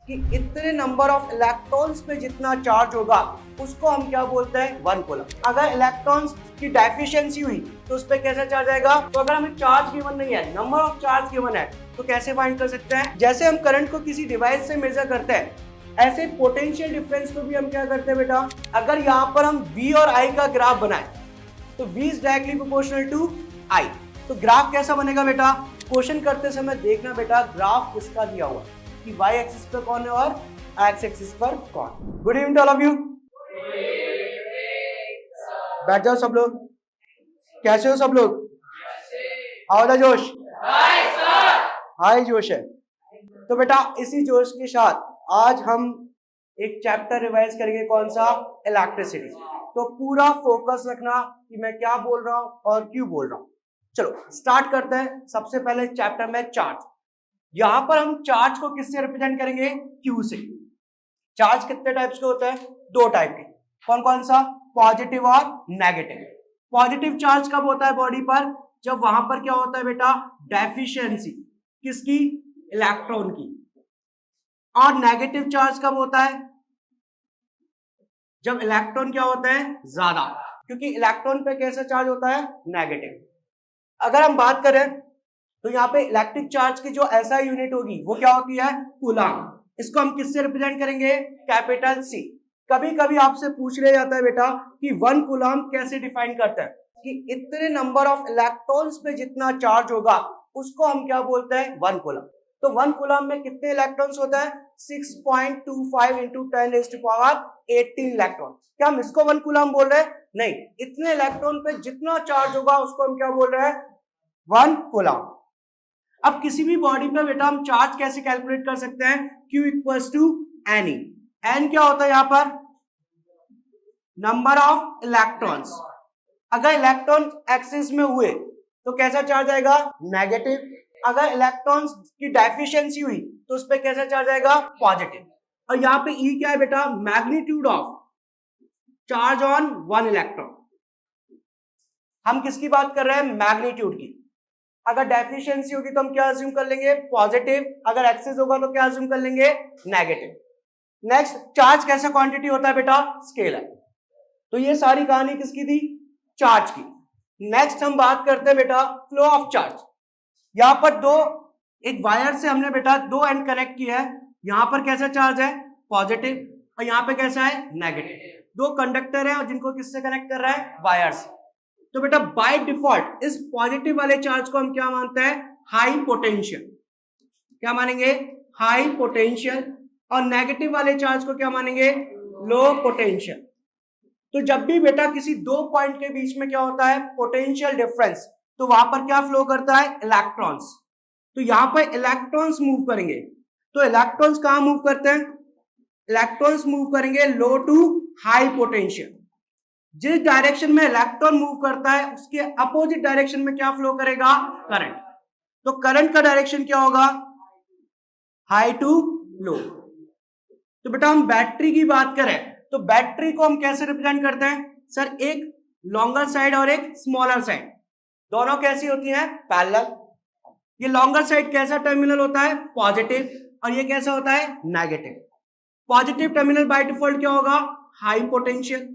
कि इतने number of electrons पे जितना चार्ज होगा उसको हम क्या बोलते हैं, 1 कूलम। अगर इलेक्ट्रॉन्स की डेफिशिएंसी हुई तो उस पर कैसा चार्ज आएगा। तो अगर हमें चार्ज गिवन नहीं है, नंबर ऑफ चार्ज गिवन है, तो कैसे फाइंड कर सकते हैं। जैसे हम करंट को किसी डिवाइस से मेजर करते हैं, ऐसे पोटेंशियल डिफरेंस को भी हम क्या करते हैं बेटा। अगर यहाँ पर हम V और I का ग्राफ बनाए तो V is directly proportional to I। तो ग्राफ कैसा बनेगा बेटा, क्वेश्चन करते समय देखना बेटा ग्राफ किसका दिया हुआ कि y एक्सिस पर कौन है और x एक्सिस पर कौन। Good evening to all of you. बैठ जाओ सब लोग। कैसे हो सब लोग। आओ जोश। हाई जोश है। तो बेटा इसी जोश के साथ आज हम एक चैप्टर रिवाइज करेंगे, कौन सा, इलेक्ट्रिसिटी। तो पूरा फोकस रखना कि मैं क्या बोल रहा हूं और क्यों बोल रहा हूं। चलो स्टार्ट करते हैं। सबसे पहले चैप्टर में चार्ज। यहां पर हम चार्ज को किससे रिप्रेजेंट करेंगे, Q से। चार्ज कितने टाइप्स के होते हैं, दो टाइप के। कौन कौन सा, पॉजिटिव और नेगेटिव। पॉजिटिव चार्ज कब होता है बॉडी पर, जब वहां पर क्या होता है बेटा, डेफिशिएंसी किसकी, इलेक्ट्रॉन की। और नेगेटिव चार्ज कब होता है, जब इलेक्ट्रॉन क्या होता है, ज्यादा। क्योंकि इलेक्ट्रॉन पे कैसा चार्ज होता है, नेगेटिव। अगर हम बात करें तो यहाँ पे इलेक्ट्रिक चार्ज की जो एसआई यूनिट होगी वो क्या होती है, कूलम। इसको हम किससे रिप्रेजेंट करेंगे, कैपिटल C। कभी कभी आपसे पूछ लिया जाता है बेटा कि 1 कूलम कैसे डिफाइन करते हैं, कि इतने नंबर ऑफ इलेक्ट्रॉन्स पे जितना चार्ज होगा उसको हम क्या बोलते हैं, 1 कूलम। तो 1 कूलम में कितने इलेक्ट्रॉन्स होता है, 6.25 इंटू 10⁻18 इलेक्ट्रॉन। क्या हम इसको 1 कूलम बोल रहे हैं, नहीं, इतने इलेक्ट्रॉन पे जितना चार्ज होगा उसको हम क्या बोल रहे हैं, 1 कूलम। अब किसी भी बॉडी पर बेटा हम चार्ज कैसे कैलकुलेट कर सकते हैं, Q equals to N. N क्या होता है यहाँ पर, नंबर ऑफ इलेक्ट्रॉन्स। अगर इलेक्ट्रॉन एक्सिस में हुए तो कैसा चार्ज आएगा, नेगेटिव। अगर इलेक्ट्रॉन्स की डेफिशिएंसी हुई तो उस पर कैसा चार्ज आएगा, पॉजिटिव। और यहाँ पे E क्या है बेटा, magnitude of charge on 1 electron. हम किसकी बात कर रहे हैं, मैग्नीट्यूड की। अगर डेफिशिएंसी होगी तो हम क्या अज्यूम कर लेंगे, पॉजिटिव। अगर एक्सेस होगा तो क्या अज्यूम कर लेंगे, नेगेटिव। नेक्स्ट, चार्ज कैसा क्वांटिटी होता है बेटा, स्केलर। तो ये सारी कहानी किसकी थी, चार्ज की। नेक्स्ट हम बात करते हैं बेटा फ्लो ऑफ चार्ज। यहां पर एक वायर से हमने बेटा 2 एंड कनेक्ट किया है। यहां पर कैसा चार्ज है, पॉजिटिव, और यहां पे कैसा है, नेगेटिव। 2 कंडक्टर है और जिनको किससे कनेक्ट कर रहा है, वायर से। तो बेटा बाय डिफॉल्ट इस पॉजिटिव वाले चार्ज को हम क्या मानते हैं, हाई पोटेंशियल। क्या मानेंगे, हाई पोटेंशियल। और नेगेटिव वाले चार्ज को क्या मानेंगे, लो पोटेंशियल। तो जब भी बेटा किसी 2 पॉइंट के बीच में क्या होता है, पोटेंशियल डिफरेंस, तो वहां पर क्या फ्लो करता है, इलेक्ट्रॉन्स। तो यहां पर इलेक्ट्रॉन्स मूव करेंगे। तो इलेक्ट्रॉन्स कहां मूव करते हैं, इलेक्ट्रॉन्स मूव करेंगे लो टू हाई पोटेंशियल। जिस डायरेक्शन में इलेक्ट्रॉन मूव करता है उसके अपोजिट डायरेक्शन में क्या फ्लो करेगा, करंट। तो करंट का डायरेक्शन क्या होगा, हाई टू लो। तो बेटा हम बैटरी की बात करें तो बैटरी को हम कैसे रिप्रेजेंट करते हैं, सर एक लॉन्गर साइड और एक स्मॉलर साइड, दोनों कैसी होती हैं, पैरेलल। ये लॉन्गर साइड कैसा टर्मिनल होता है, पॉजिटिव, और ये कैसा होता है, negative. Positive terminal by default क्या होगा, हाई पोटेंशियल,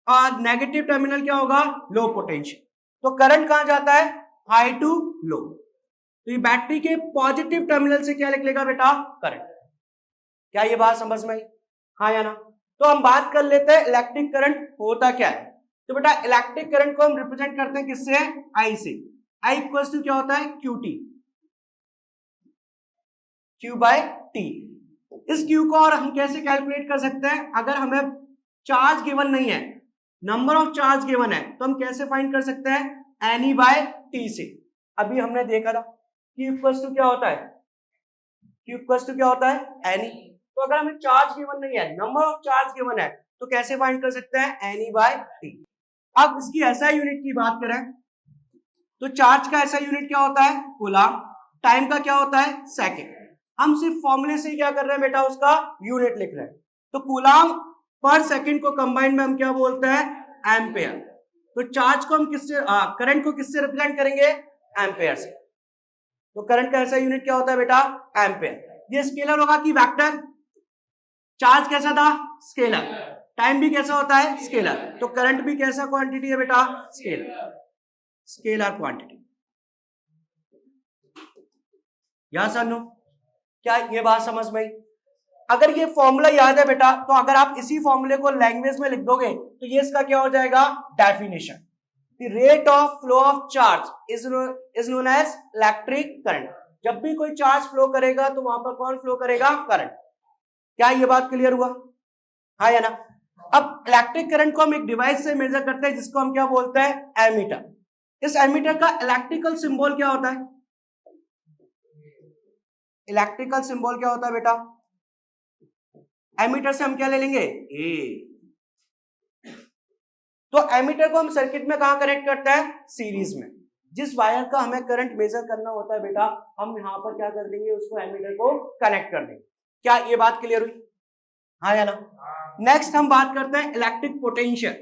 और नेगेटिव टर्मिनल क्या होगा, लो पोटेंशियल। तो करंट कहां जाता है, हाई टू लो। तो ये बैटरी के पॉजिटिव टर्मिनल से क्या निकलेगा बेटा, करंट। क्या ये बात समझ में आई, हाँ या ना। तो हम बात कर लेते हैं इलेक्ट्रिक करंट होता क्या है। तो बेटा इलेक्ट्रिक करंट को हम रिप्रेजेंट करते हैं किससे, आई से। आई इक्वल्स टू क्या होता है, QT, Q बाय T। इस Q को और हम कैसे कैलकुलेट कर सकते हैं, अगर हमें चार्ज गिवन नहीं है, नंबर ऑफ चार्ज गिवन है, तो हम कैसे फाइंड कर सकते हैं, N बाय T से। अभी हमने देखा था Q इक्वल्स टू क्या होता है, Q इक्वल्स टू क्या होता है, N। तो अगर हमें चार्ज गिवन नहीं है, नंबर ऑफ चार्ज गिवन है, तो कैसे फाइंड कर सकते हैं, N बाय T। अब इसकी SI यूनिट की बात करें तो चार्ज का SI यूनिट क्या होता है, कूलम। टाइम का क्या होता है, सेकंड। हम सिर्फ फॉर्मूले से क्या कर रहे हैं बेटा, उसका यूनिट लिख रहे हैं। तो कूलम पर सेकंड को कंबाइंड में हम क्या बोलते हैं, एम्पेयर। तो चार्ज को हम किससे, करंट को किससे रिप्रेजेंट करेंगे, एम्पेयर से। तो करंट का SI यूनिट क्या होता है बेटा, एम्पेयर। ये स्केलर होगा कि वेक्टर, चार्ज कैसा था? स्केलर। टाइम भी कैसा होता है? स्केलर। तो करंट भी कैसा क्वांटिटी है बेटा? Scalar, scalar quantity. या सर नो? क्या ये बात समझ में आई? अगर ये फॉर्मूला याद है बेटा, तो अगर आप इसी फॉर्मूले को लैंग्वेज में लिख दोगे तो ये इसका क्या हो जाएगा? Definition. The rate of flow of charge is known as electric current. जब भी कोई चार्ज फ्लो करेगा तो वहां पर कौन फ्लो करेगा? करंट। क्या ये बात क्लियर हुआ? हाँ या ना? अब इलेक्ट्रिक करंट को हम एक डिवाइस से मेजर करते हैं जिसको हम क्या बोलते हैं? एमीटर। इस एमीटर का इलेक्ट्रिकल सिंबल क्या होता है? इलेक्ट्रिकल सिंबल क्या होता है बेटा? एमीटर से हम क्या ले लेंगे? ए। तो एमीटर को हम सर्किट में कहां कनेक्ट करते हैं? सीरीज में। जिस वायर का हमें करंट मेजर करना होता है बेटा, हम यहां पर क्या कर देंगे? उसको एमीटर को कनेक्ट कर देंगे। क्या ये बात क्लियर हुई? हाँ या ना? नेक्स्ट हम बात करते हैं इलेक्ट्रिक पोटेंशियल।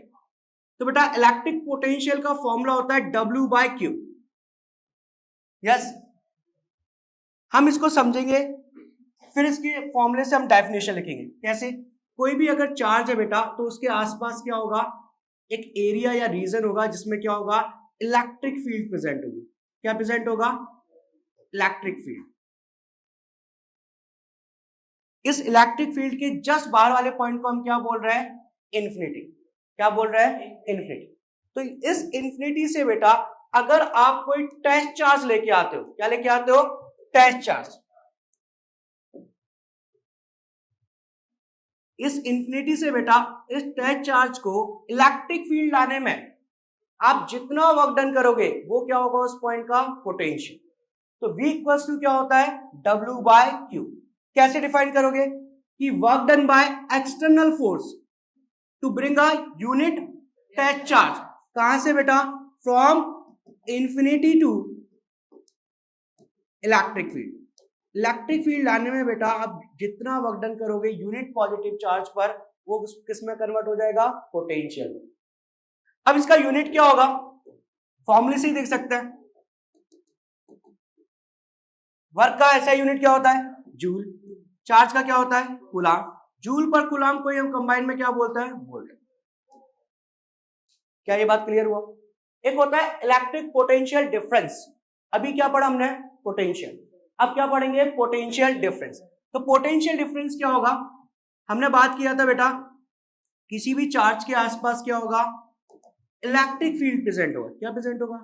तो बेटा इलेक्ट्रिक पोटेंशियल का फॉर्मूला होता है W/Q। यस, हम इसको समझेंगे, फिर इसके फॉर्मूले से हम डेफिनेशन लिखेंगे। कैसे? कोई भी अगर चार्ज है बेटा तो उसके आसपास क्या होगा? एक एरिया या रीजन होगा जिसमें क्या होगा? इलेक्ट्रिक फील्ड प्रेजेंट होगी। क्या प्रेजेंट होगा? Electric field. इस इलेक्ट्रिक फील्ड के जस्ट बाहर वाले पॉइंट को हम क्या बोल रहे हैं? इन्फिनिटी। क्या बोल रहे हैं? इन्फिनिटी। तो इस इन्फिनिटी से बेटा अगर आप कोई टेस्ट चार्ज लेके आते हो, क्या लेके आते हो? Test charge. इस इंफिनिटी से बेटा इस टेस्ट चार्ज को इलेक्ट्रिक फील्ड लाने में आप जितना वर्क डन करोगे वो क्या होगा? उस पॉइंट का पोटेंशियल। तो V इक्वल्स टू क्या होता है? W/Q। कैसे डिफाइन करोगे? कि work done by external force to bring a unit test charge. कहां से बेटा? From infinity to electric field. Electric field लाने में बेटा आप जितना वर्क डन करोगे यूनिट पॉजिटिव चार्ज पर, वो किस में कन्वर्ट हो जाएगा? पोटेंशियल। अब इसका यूनिट क्या होगा? फॉर्मूले से ही देख सकते हैं। वर्क का ऐसा यूनिट क्या होता है? जूल। चार्ज का क्या होता है? कूलाम। जूल पर कूलाम को हम कंबाइन में क्या बोलते हैं? वोल्ट। क्या ये बात क्लियर हुआ? एक होता है इलेक्ट्रिक पोटेंशियल डिफरेंस। अभी क्या पढ़ा हमने? पोटेंशियल। अब क्या पढ़ेंगे? Potential difference. तो पोटेंशियल डिफरेंस क्या होगा? हमने बात किया था बेटा, किसी भी चार्ज के आसपास क्या होगा? इलेक्ट्रिक फील्ड प्रेजेंट होगा। क्या प्रेजेंट होगा?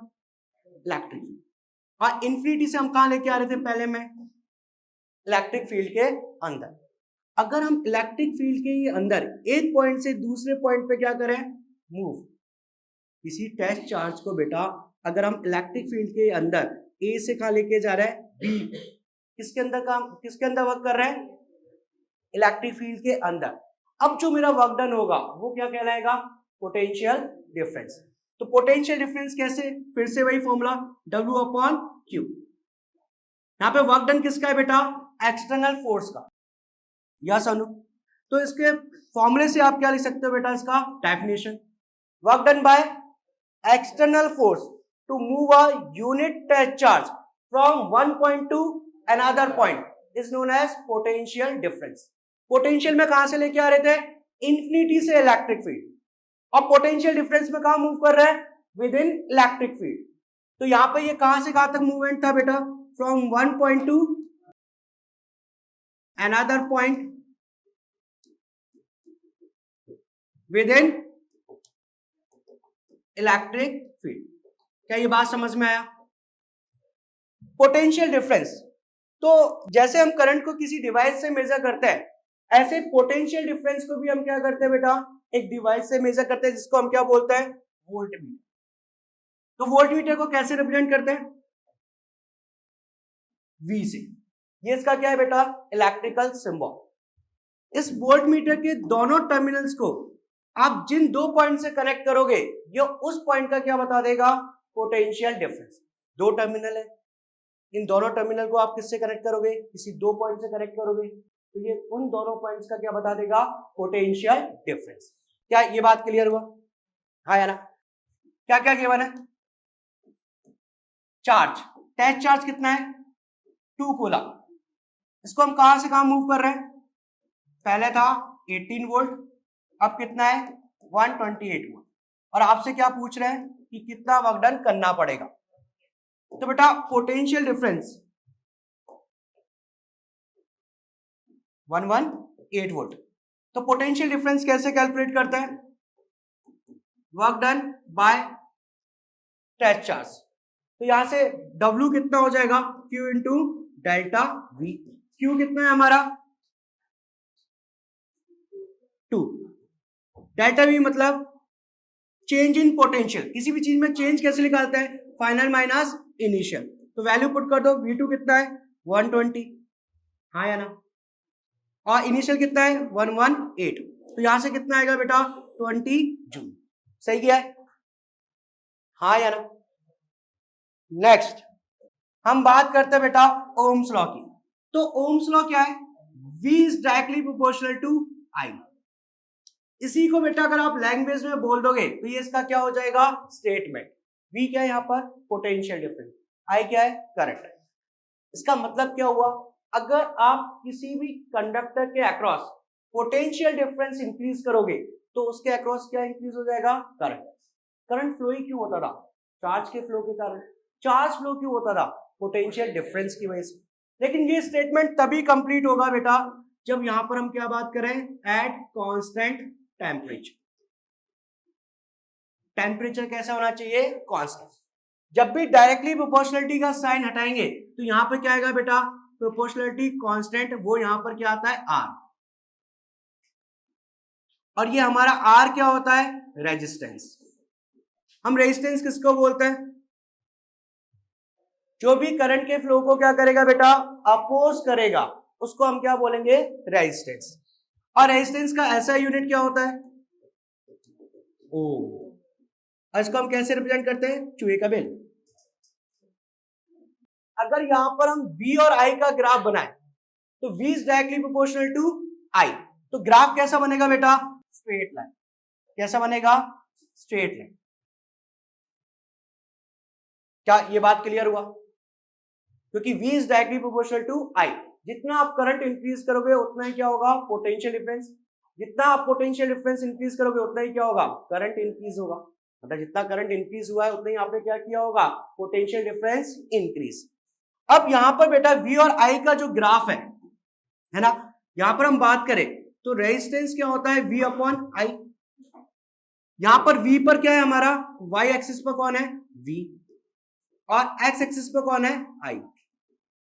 Electric field. और इन्फिनिटी से हम कहां लेके आ रहे थे पहले में? इलेक्ट्रिक फील्ड के अंदर। अगर हम इलेक्ट्रिक फील्ड के अंदर एक पॉइंट से दूसरे पॉइंट पे क्या करें? मूव। किसी टेस्ट चार्ज को बेटा अगर हम इलेक्ट्रिक फील्ड के अंदर ए से कहां लेके जा रहे हैं? बी। किसके अंदर काम, किसके अंदर वर्क कर रहे हैं? इलेक्ट्रिक फील्ड के अंदर। अब जो मेरा वर्क डन होगा वो क्या कहलाएगा? Potential difference. तो पोटेंशियल डिफरेंस कैसे? फिर से वही फॉर्मूला W/Q। यहां पे वर्क डन किसका है बेटा? एक्सटर्नल फोर्स का। यस अनु? तो इसके फॉर्मूले से आप क्या लिख सकते हो बेटा? इसका definition, work done bye external force to move a unit charge from one point to another point is known as potential difference. Potential में कहां से लेके आ रहे थे? इंफिनिटी से इलेक्ट्रिक फील्ड। और पोटेंशियल डिफरेंस में कहां मूव कर रहे हैं? With in electric field. तो यहां पे ये कहां से कहां तक मूवमेंट था बेटा? From one point two another point with in electric field. क्या ये बात समझ में आया? Potential difference. तो जैसे हम करंट को किसी डिवाइस से मेजर करते हैं, ऐसे पोटेंशियल डिफरेंस को भी हम क्या करते हैं बेटा? एक डिवाइस से मेजर करते हैं जिसको हम क्या बोलते हैं? वोल्टमीटर। तो वोल्टमीटर को कैसे रिप्रेजेंट करते हैं? V से। ये इसका क्या है बेटा? Electrical symbol. इस वोल्टमीटर के दोनों टर्मिनल्स को आप जिन दो पॉइंट से कनेक्ट करोगे, ये उस पॉइंट का क्या बता देगा? Potential difference. दो टर्मिनल है, इन दोनों टर्मिनल को आप किससे कनेक्ट करोगे? किसी दो पॉइंट से कनेक्ट करोगे, तो ये उन दोनों पॉइंट्स का क्या बता देगा? Potential difference. क्या ये बात क्लियर हुआ? हाँ या ना? क्या क्या गिवन है? चार्ज, टेस्ट चार्ज कितना है? 2 कूलम। इसको हम कहां से कहां मूव कर रहे हैं? पहले था 18 वोल्ट, अब कितना है 128 वोल्ट। और आपसे क्या पूछ रहे हैं कि कितना वर्क डन करना पड़ेगा। तो बेटा पोटेंशियल डिफरेंस 118 वोल्ट, तो पोटेंशियल डिफरेंस कैसे कैलकुलेट करते हैं, work done by test charge. तो यहां से W कितना हो जाएगा, Q into delta V। Q कितना है हमारा 2, डेल्टा V मतलब चेंज इन पोटेंशियल। किसी भी चीज में चेंज कैसे निकालते हैं, फाइनल माइनस इनिशियल। तो वैल्यू पुट कर दो, V2 कितना है 120, हाँ या ना, और इनिशियल कितना है 118। तो यहां से कितना आएगा बेटा 20 जूल। सही किया है, हाँ या ना। नेक्स्ट हम बात करते हैं बेटा ओम्स लॉ की। तो ओम्स लॉ क्या है, V is directly proportional to I। इसी को बेटा अगर आप लैंग्वेज में बोल दोगे तो ये इसका क्या हो जाएगा स्टेटमेंट। V क्या है यहाँ पर पोटेंशियल डिफरेंस, I क्या है करंट। इसका मतलब क्या हुआ, अगर आप किसी भी कंडक्टर के अक्रॉस पोटेंशियल डिफरेंस इंक्रीज करोगे तो उसके अक्रॉस क्या इंक्रीज हो जाएगा करंट। करंट फ्लो ही क्यों होता था, चार्ज के फ्लो के कारण। चार्ज फ्लो क्यों होता था, पोटेंशियल डिफरेंस की वजह से। लेकिन ये स्टेटमेंट तभी कंप्लीट होगा बेटा जब यहां पर हम क्या बात करें, एट कांस्टेंट टेम्परेचर। टेम्परेचर कैसा होना चाहिए कांस्टेंट। जब भी डायरेक्टली प्रोपोर्शनलिटी का साइन हटाएंगे तो यहां पर क्या आएगा बेटा प्रोपोर्शनलिटी कांस्टेंट, वो यहां पर क्या आता है आर। और ये हमारा आर क्या होता है रेजिस्टेंस। हम रेजिस्टेंस किसको बोलते हैं, जो भी करंट के फ्लो को क्या करेगा बेटा अपोज करेगा, उसको हम क्या बोलेंगे रेजिस्टेंस। और रेजिस्टेंस का ऐसा यूनिट क्या होता है ओम। और इसको हम कैसे रिप्रेजेंट करते हैं, चूहे का बेल। अगर यहां पर हम V और I का ग्राफ बनाए तो V is directly proportional to I, तो ग्राफ कैसा बनेगा बेटा स्ट्रेट लाइन। कैसा बनेगा स्ट्रेट लाइन। क्या ये बात क्लियर हुआ, क्योंकि V is directly proportional to I। जितना आप करंट इंक्रीज करोगे उतना ही क्या होगा पोटेंशियल डिफरेंस, जितना आप पोटेंशियल डिफरेंस इंक्रीज करोगे उतना ही क्या होगा करंट इंक्रीज होगा। मतलब जितना करंट इंक्रीज हुआ है उतना ही आपने क्या किया होगा पोटेंशियल डिफरेंस इंक्रीज। अब यहां पर बेटा V और I का जो ग्राफ है ना, यहां पर हम बात करें तो रेजिस्टेंस क्या होता है V अपॉन I। यहां पर V पर क्या है हमारा y एक्सिस पर कौन है V, और x एक्सिस पर कौन है I।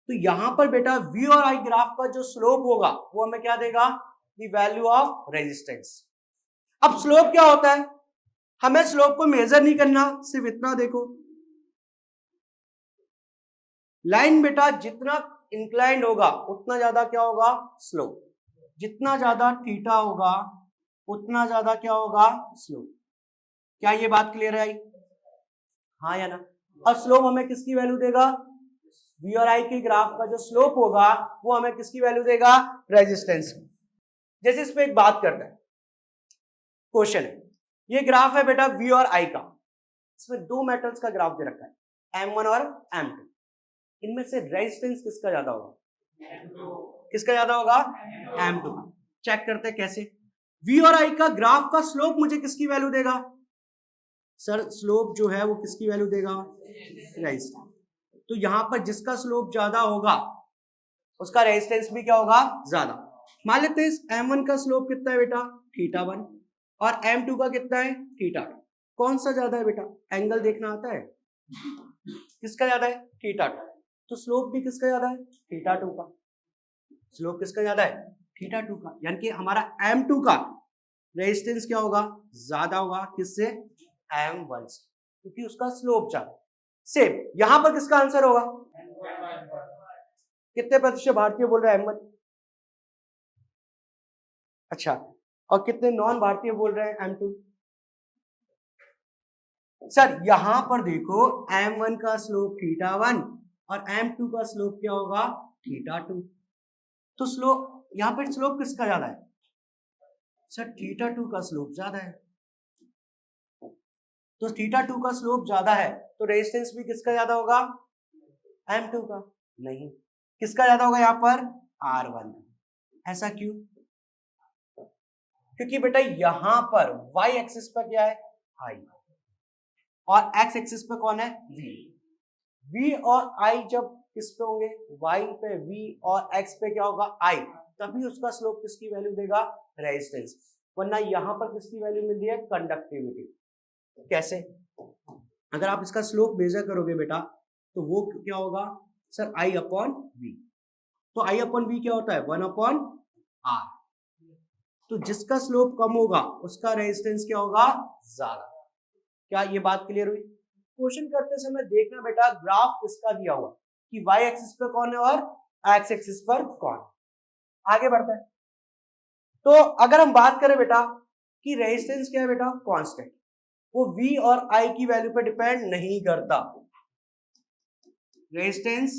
तो यहां पर बेटा V और I ग्राफ का जो स्लोप होगा वो हमें क्या देगा, द वैल्यू ऑफ रेजिस्टेंस। अब स्लोप क्या होता है, हमें स्लोप को मेजर नहीं करना, सिर्फ इतना देखो लाइन बेटा जितना इंक्लाइंड होगा उतना ज्यादा क्या होगा स्लोप, जितना ज्यादा थीटा होगा उतना ज्यादा क्या होगा स्लोप। क्या ये बात क्लियर है, हाँ या ना। और स्लोप हमें किसकी वैल्यू देगा, V और I के ग्राफ का जो स्लोप होगा वो हमें किसकी वैल्यू देगा रेजिस्टेंस। जैसे इस पे एक बात करते हैं, क्वेश्चन है, ये ग्राफ है बेटा V और I का, इसमें दो मेटल्स का ग्राफ दे रखा है M1 और M2। इनमें से रेजिस्टेंस किसका ज्यादा होगा, किसका ज्यादा होगा M2 का। चेक करते हैं कैसे, V और I का ग्राफ का स्लोप मुझे किसकी वैल्यू देगा, सर स्लोप जो है वो किसकी वैल्यू देगा रेजिस्टेंस। तो यहां पर जिसका स्लोप ज्यादा होगा उसका रेजिस्टेंस भी क्या होगा ज्यादा। मान लेते हैं M1 का स्लोप कितना है बेटा θ1 और M2 का कितना है θ2। कौन सा ज्यादा है बेटा, एंगल देखना आता है, किसका ज्यादा है θ2। तो स्लोप भी किसका ज्यादा है θ2 का। स्लोप किसका ज्यादा है θ2 का, यानी कि हमारा M2 का रेजिस्टेंस क्या होगा ज्यादा होगा किससे M1 से, क्योंकि उसका स्लोप ज्यादा। सेम यहां पर किसका आंसर होगा, कितने प्रतिशत भारतीय बोल रहे हैं M1, अच्छा, और कितने नॉन भारतीय बोल रहे हैं M2। सर यहां पर देखो M1 का स्लोप θ1 और M2 का स्लोप क्या होगा θ2। तो स्लोप यहां पर स्लोप किसका ज्यादा है, सर θ2 का स्लोप ज्यादा है। तो θ2 का स्लोप ज्यादा है तो रेजिस्टेंस भी किसका ज्यादा होगा M2 का, नहीं किसका ज्यादा होगा यहाँ पर R1। ऐसा क्यों, क्योंकि बेटा यहां पर वाई एक्सिस पर क्या है, आई, और एक्स एक्सिस पे कौन है, वी। वी और आई जब किस पे होंगे, वाई पे वी और एक्स पे क्या होगा, आई, तभी उसका स्लोप किसकी वैल्यू देगा, रेजिस्टेंस। वरना यहां पर किसकी वैल्यू मिल रही है, कंडक्टिविटी। कैसे, अगर आप इसका स्लोप मेजर करोगे बेटा तो वो क्या होगा सर, आई अपॉन वी। तो आई अपॉन वी क्या होता है, 1 अपॉन आर। तो जिसका स्लोप कम होगा उसका रेजिस्टेंस क्या होगा, ज्यादा। क्या ये बात क्लियर हुई। क्वेश्चन करते समय देखना बेटा ग्राफ किसका दिया हुआ कि वाई एक्सिस पर कौन है और एक्स एक्सिस पर कौन। आगे बढ़ते हैं। तो अगर हम बात करें बेटा कि रेजिस्टेंस क्या है बेटा, कांस्टेंट, वो V और I की वैल्यू पर डिपेंड नहीं करता। Resistance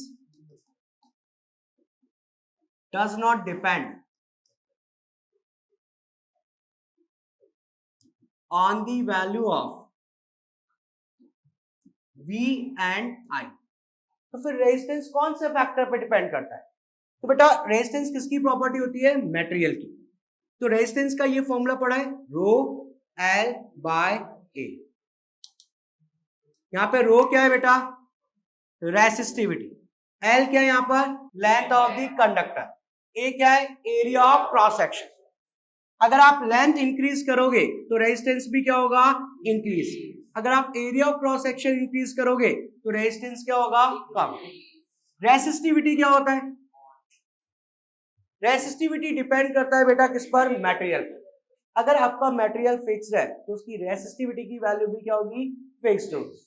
does not depend on the value of V and I। तो फिर रेजिस्टेंस कौन से फैक्टर पे डिपेंड करता है, तो बेटा रेजिस्टेंस किसकी प्रॉपर्टी होती है, मटेरियल की। तो रेजिस्टेंस का ये फॉर्मूला पढ़ा है, रो एल बाय ए। यहां पे रो क्या है बेटा, रेसिस्टिविटी, एल क्या है यहां पर, लेंथ ऑफ द कंडक्टर, ए क्या है, एरिया ऑफ क्रॉस सेक्शन। अगर आप लेंथ इंक्रीज करोगे तो रेजिस्टेंस भी क्या होगा, इंक्रीज। अगर आप area of cross section increase करोगे तो रेजिस्टेंस क्या होगा, कम। रेसिस्टिविटी क्या होता है, रेसिस्टिविटी डिपेंड करता है बेटा किस पर, मटेरियल पर। अगर आपका मटेरियल फिक्स्ड है तो उसकी रेसिस्टिविटी की वैल्यू भी क्या होगी, फिक्स्ड होगी।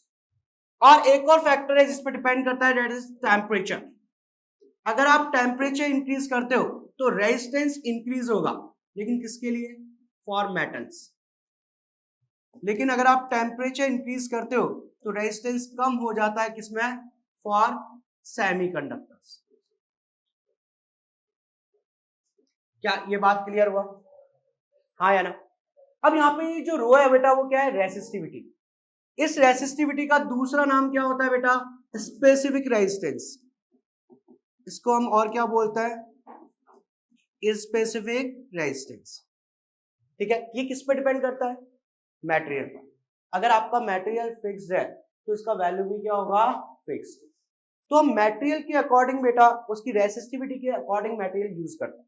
और एक और फैक्टर है जिस पर डिपेंड करता है, दैट इज टेम्परेचर। अगर आप टेम्परेचर इंक्रीज करते हो तो रेजिस्टेंस इंक्रीज होगा, लेकिन किसके लिए, फॉर मेटल्स। लेकिन अगर आप टेम्परेचर इंक्रीज करते हो तो रेजिस्टेंस कम हो जाता है किसमें, फॉर सेमीकंडक्टर्स। क्या ये बात क्लियर हुआ, हाँ या ना। अब यहाँ पे जो रो है बेटा वो क्या है, रेसिस्टिविटी। इस रेसिस्टिविटी का दूसरा नाम क्या होता है बेटा, स्पेसिफिक रेजिस्टेंस। इसको हम और क्या बोलते हैं, स्पेसिफिक रेजिस्टेंस। ठीक है, ये किस पे डिपेंड करता है, मटेरियल पर। अगर आपका मटेरियल फिक्स्ड है तो इसका वैल्यू भी क्या होगा, फिक्स्ड। तो हम मटेरियल के अकॉर्डिंग बेटा उसकी रेसिस्टिविटी के अकॉर्डिंग मटेरियल यूज करते हैं।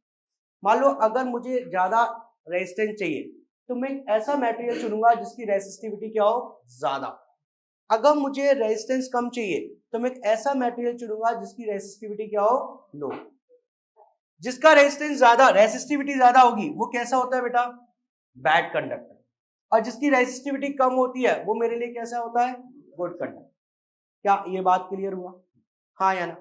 मान लो अगर मुझे ज्यादा रेजिस्टेंस चाहिए तो मैं ऐसा मटेरियल चुनूंगा जिसकी रेसिस्टिविटी क्या हो, ज्यादा। अगर मुझे रेजिस्टेंस कम चाहिए तो मैं ऐसा मटेरियल चुनूंगा जिसकी रेसिस्टिविटी क्या हो, लो। जिसका रेजिस्टेंस ज्यादा, रेसिस्टिविटी ज्यादा होगी वो कैसा होता है बेटा, बैड कंडक्टर। और जिसकी रेसिस्टिविटी कम होती है वो मेरे लिए कैसा होता है, गुड कंडक्टर। क्या ये बात क्लियर हुआ, हाँ या ना।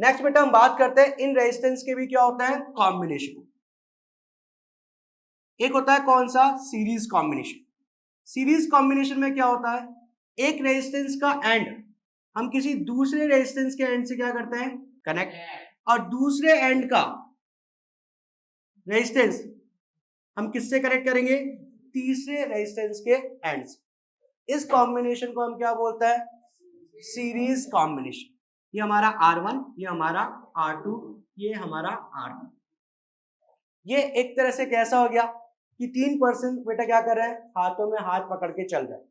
नेक्स्ट बेटा हम बात करते हैं इन रेजिस्टेंस के भी क्या होता है, कॉम्बिनेशन। एक होता है कौन सा, सीरीज कॉम्बिनेशन। सीरीज कॉम्बिनेशन में क्या होता है, एक रेजिस्टेंस का एंड हम किसी दूसरे रेजिस्टेंस के एंड से क्या करते हैं, कनेक्ट, और दूसरे एंड का रेजिस्टेंस हम किससे कनेक्ट करेंगे, तीसरे रेजिस्टेंस के एंड से। इस कॉम्बिनेशन को हम क्या बोलते हैं, सीरीज कॉम्बिनेशन। ये हमारा R1, ये हमारा R2, ये हमारा R2। ये एक तरह से कैसा हो गया कि 3% बेटा क्या कर रहे हैं, हाथों में हाथ पकड़ के चल रहे हैं।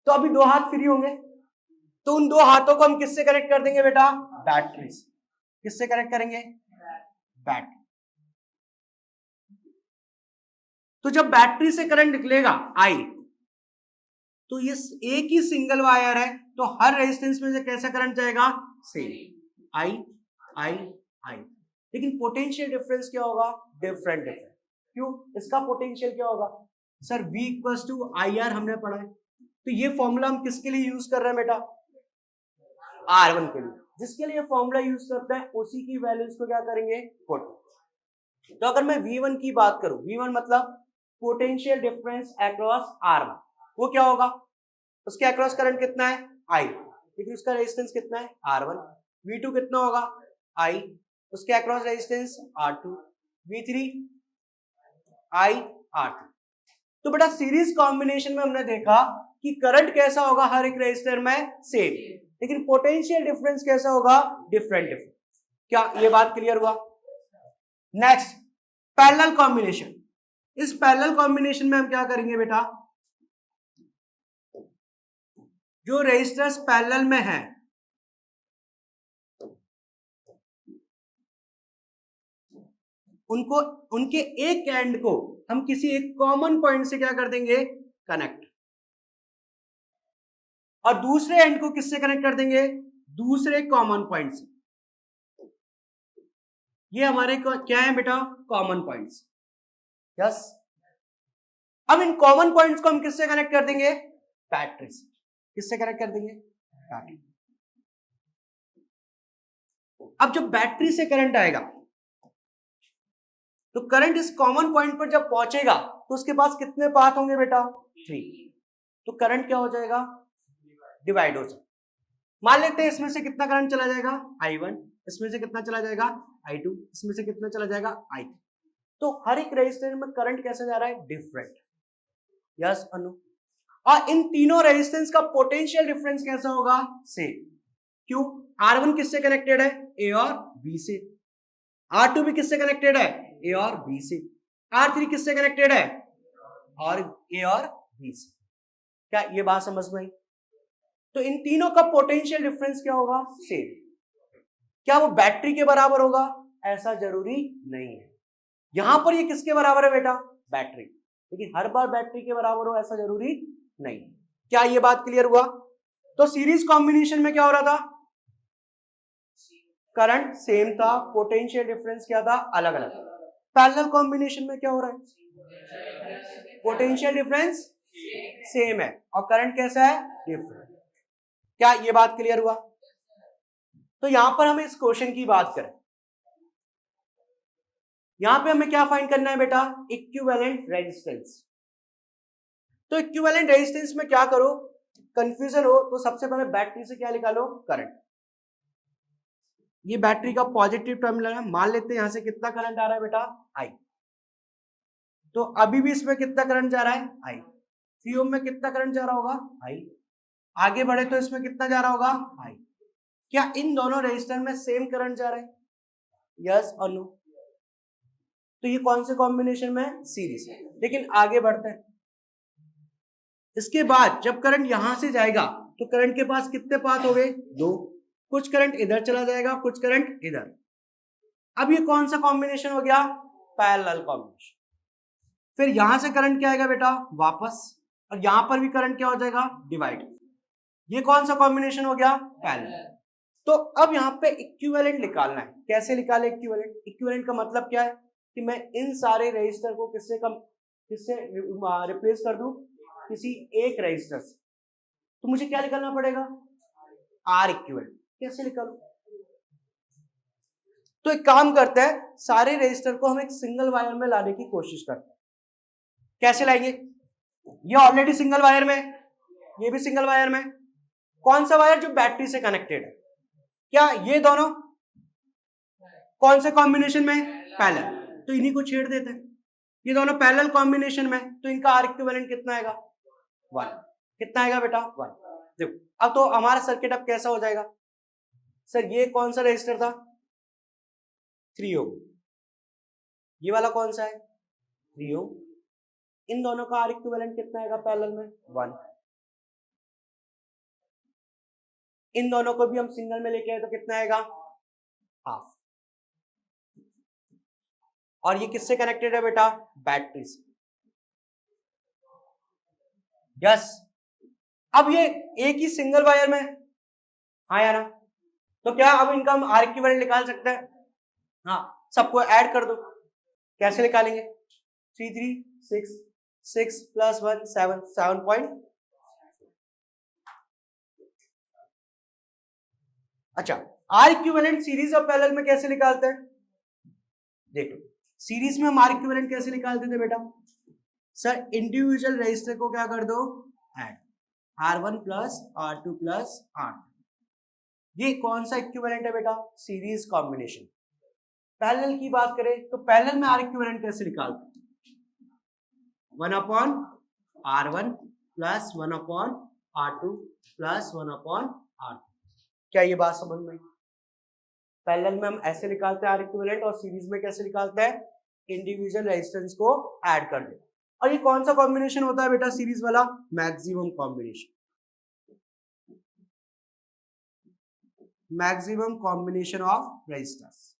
तो अभी 2 हाथ फ्री होंगे तो उन 2 हाथों को हम किससे कनेक्ट कर देंगे बेटा, बैटरी से। किससे कनेक्ट करेंगे, बैटरी। तो जब बैटरी से करंट निकलेगा आई, तो ये एक ही सिंगल वायर है तो हर रेजिस्टेंस में से कैसा करंट जाएगा, सेम, आई आई आई। लेकिन पोटेंशियल डिफरेंस क्या होगा, डिफरेंट डिफरेंट। क्यों, इसका पोटेंशियल क्या होगा sir, V equals to I R हमने पढ़ा है। तो ये फॉर्मूला हम किसके लिए यूज कर रहे हैं बेटा, R1 के लिए। जिसके लिए फॉर्मूला यूज करते हैं उसी की वैल्यूज को क्या करेंगे, पुट। तो अगर मैं V1 की बात करूं, V1 मतलब पोटेंशियल डिफरेंस अक्रॉस R1, वो क्या होगा, उसके अक्रॉस करंट कितना है, I, लेकिन उसका रेजिस्टेंस कितना है, R1। V2 कितना होगा, I, उसके across resistance R2। V3 I R2। तो बेटा सीरीज कॉम्बिनेशन में हमने देखा कि करंट कैसा होगा हर एक रेजिस्टर में, सेम, लेकिन पोटेंशियल डिफरेंस कैसा होगा, डिफरेंट डिफरेंट। क्या ये बात क्लियर हुआ। Next parallel combination. इस पैरेलल कॉम्बिनेशन में हम क्या करेंगे बेटा, जो रेजिस्टर्स पैरेलल में है उनको, उनके एक एंड को हम किसी एक कॉमन पॉइंट से क्या कर देंगे, कनेक्ट, और दूसरे एंड को किससे कनेक्ट कर देंगे, दूसरे कॉमन पॉइंट से। ये हमारे क्या है बेटा, कॉमन पॉइंट्स। यस, अब इन कॉमन पॉइंट्स को हम किससे कनेक्ट कर देंगे, बैटरी से। किससे कनेक्ट कर देंगे, बैटरी। अब जब बैटरी से करंट आएगा तो करंट इस कॉमन पॉइंट पर जब पहुंचेगा तो उसके पास कितने पाथ होंगे बेटा, 3। तो करंट क्या हो जाएगा, डिवाइड हो जाएगा। मान लेते हैं इसमें से कितना करंट चला जाएगा, I1, इसमें से कितना चला जाएगा, I2, इसमें से कितना चला जाएगा, I3। तो हर एक रेजिस्टेंस में करंट कैसे जा रहा है, डिफरेंट। यस अनु, और इन तीनों रेजिस्टेंस का पोटेंशियल डिफरेंस कैसा होगा, सेम। क्यों, R1 किससे कनेक्टेड है, A और B से, R2 भी किससे कनेक्टेड है, A और B से, R3 किससे कनेक्टेड है, और A और B से। क्या ये बात समझ में आई? तो इन तीनों का पोटेंशियल डिफरेंस क्या होगा, सेम। क्या वो बैटरी के बराबर होगा, ऐसा जरूरी नहीं है। यहां पर ये किसके बराबर है बेटा, बैटरी, लेकिन हर बार बैटरी के बराबर हो ऐसा जरूरी नहीं। क्या ये बात क्लियर हुआ? तो सीरीज कॉम्बिनेशन में क्या हो रहा था, करंट सेम था, पोटेंशियल डिफरेंस क्या था, अलग अलग। पैरेलल कॉम्बिनेशन में क्या हो रहा है, पोटेंशियल डिफरेंस सेम है और करंट कैसा है, डिफरेंट। क्या ये बात क्लियर हुआ? तो यहां पर हमें इस क्वेश्चन की बात करें, यहां पे हमें क्या फाइंड करना है बेटा, इक्विवेलेंट रेजिस्टेंस। तो इक्विवेलेंट रेजिस्टेंस में क्या करो, कंफ्यूजन हो तो सबसे पहले बैटरी से क्या निकालो, करंट। ये बैटरी का पॉजिटिव टर्मिनल है, मान लेते हैं यहां से कितना करंट आ रहा है बेटा, I। तो अभी भी इसमें कितना करंट जा रहा है, I। 3 ओम में कितना करंट जा रहा होगा, I। आगे बढ़े तो इसमें कितना जा रहा होगा, I। क्या इन दोनों रेजिस्टर में सेम करंट जा रहा है, यस और नो? तो ये कौन से कॉम्बिनेशन में है, सीरीज। लेकिन आगे बढ़ते हैं, इसके बाद जब करंट यहां से जाएगा तो करंट के पास कितने पाथ हो गए, 2। कुछ करंट इधर चला जाएगा, कुछ करंट इधर। अब ये कौन सा कॉम्बिनेशन हो गया, पैरेलल कॉम्बिनेशन। फिर यहां से करंट क्या आएगा बेटा, वापस, और यहां पर भी करंट क्या हो जाएगा, डिवाइड। ये कौन सा कॉम्बिनेशन हो गया, पैरेलल। तो अब यहाँ पे इक्विवेलेंट निकालना है। कैसे निकाले इक्विवेलेंट? इक्विवेलेंट का मतलब क्या है कि मैं इन सारे रेजिस्टर को किससे रिप्लेस कर दूं, किसी एक रेजिस्टर से। तो मुझे क्या निकालना पड़ेगा, आर इक्विवेलेंट। कैसे निकालूं? तो एक काम करते हैं, सारे रेजिस्टर को हम एक सिंगल वायर में लाने की कोशिश करते हैं। कैसे लाएंगे, ये ऑलरेडी सिंगल वायर में, ये भी सिंगल वायर में। कौन सा वायर, जो बैटरी से कनेक्टेड है। क्या ये दोनों कौन से कॉम्बिनेशन में, पैरेलल, तो इन्हीं को छेड़ देते हैं। ये दोनों पैरेलल कॉम्बिनेशन में, तो इनका आर इक्विवेलेंट कितना आएगा, 1। कितना आएगा बेटा, 1। देखो अब तो हमारा सर्किट अब कैसा हो जाएगा, सर ये कौन सा रजिस्टर था, 3 ओम। ये वाला कौन सा है, 3 ओम। इन दोनों का आर इक्विवेलेंट कितना आएगा पैरेलल में, 1। इन दोनों को भी हम सिंगल में लेके आए तो कितना आएगा, हाफ। और ये किससे कनेक्टेड है बेटा, बैटरी से। यस, अब ये एक ही सिंगल वायर में, हाँ या ना? तो क्या अब इनका हम आर इक्विवेलेंट निकाल सकते हैं, हाँ। सबको ऐड कर दो। कैसे निकालेंगे, 3 3 6 6 प्लस 1 7 7 पॉइंट। अच्छा, आर इक्विवेलेंट सीरीज और पैरेलल में कैसे निकालते हैं, देखो सीरीज में हम आर इक्विवेलेंट कैसे निकालते थे बेटा, सर इंडिविजुअल रेजिस्टर को क्या कर दो, add, R1 plus R2 plus R2। ये कौन सा इक्विवेलेंट है बेटा, सीरीज कॉम्बिनेशन। पैरेलल की बात करें तो पैरेलल में आर इक्विवेलेंट कैसे निकालते, 1/R1 plus 1/R2 plus 1/R2। क्या ये बात समझ में? पैरेलल में हम ऐसे निकालते हैं आर इक्विवेलेंट, और सीरीज में कैसे निकालते हैं, इंडिविजुअल रेजिस्टेंस को ऐड कर देगा। और ये कौन सा कॉम्बिनेशन होता है बेटा सीरीज वाला? Maximum combination, maximum combination of resistors.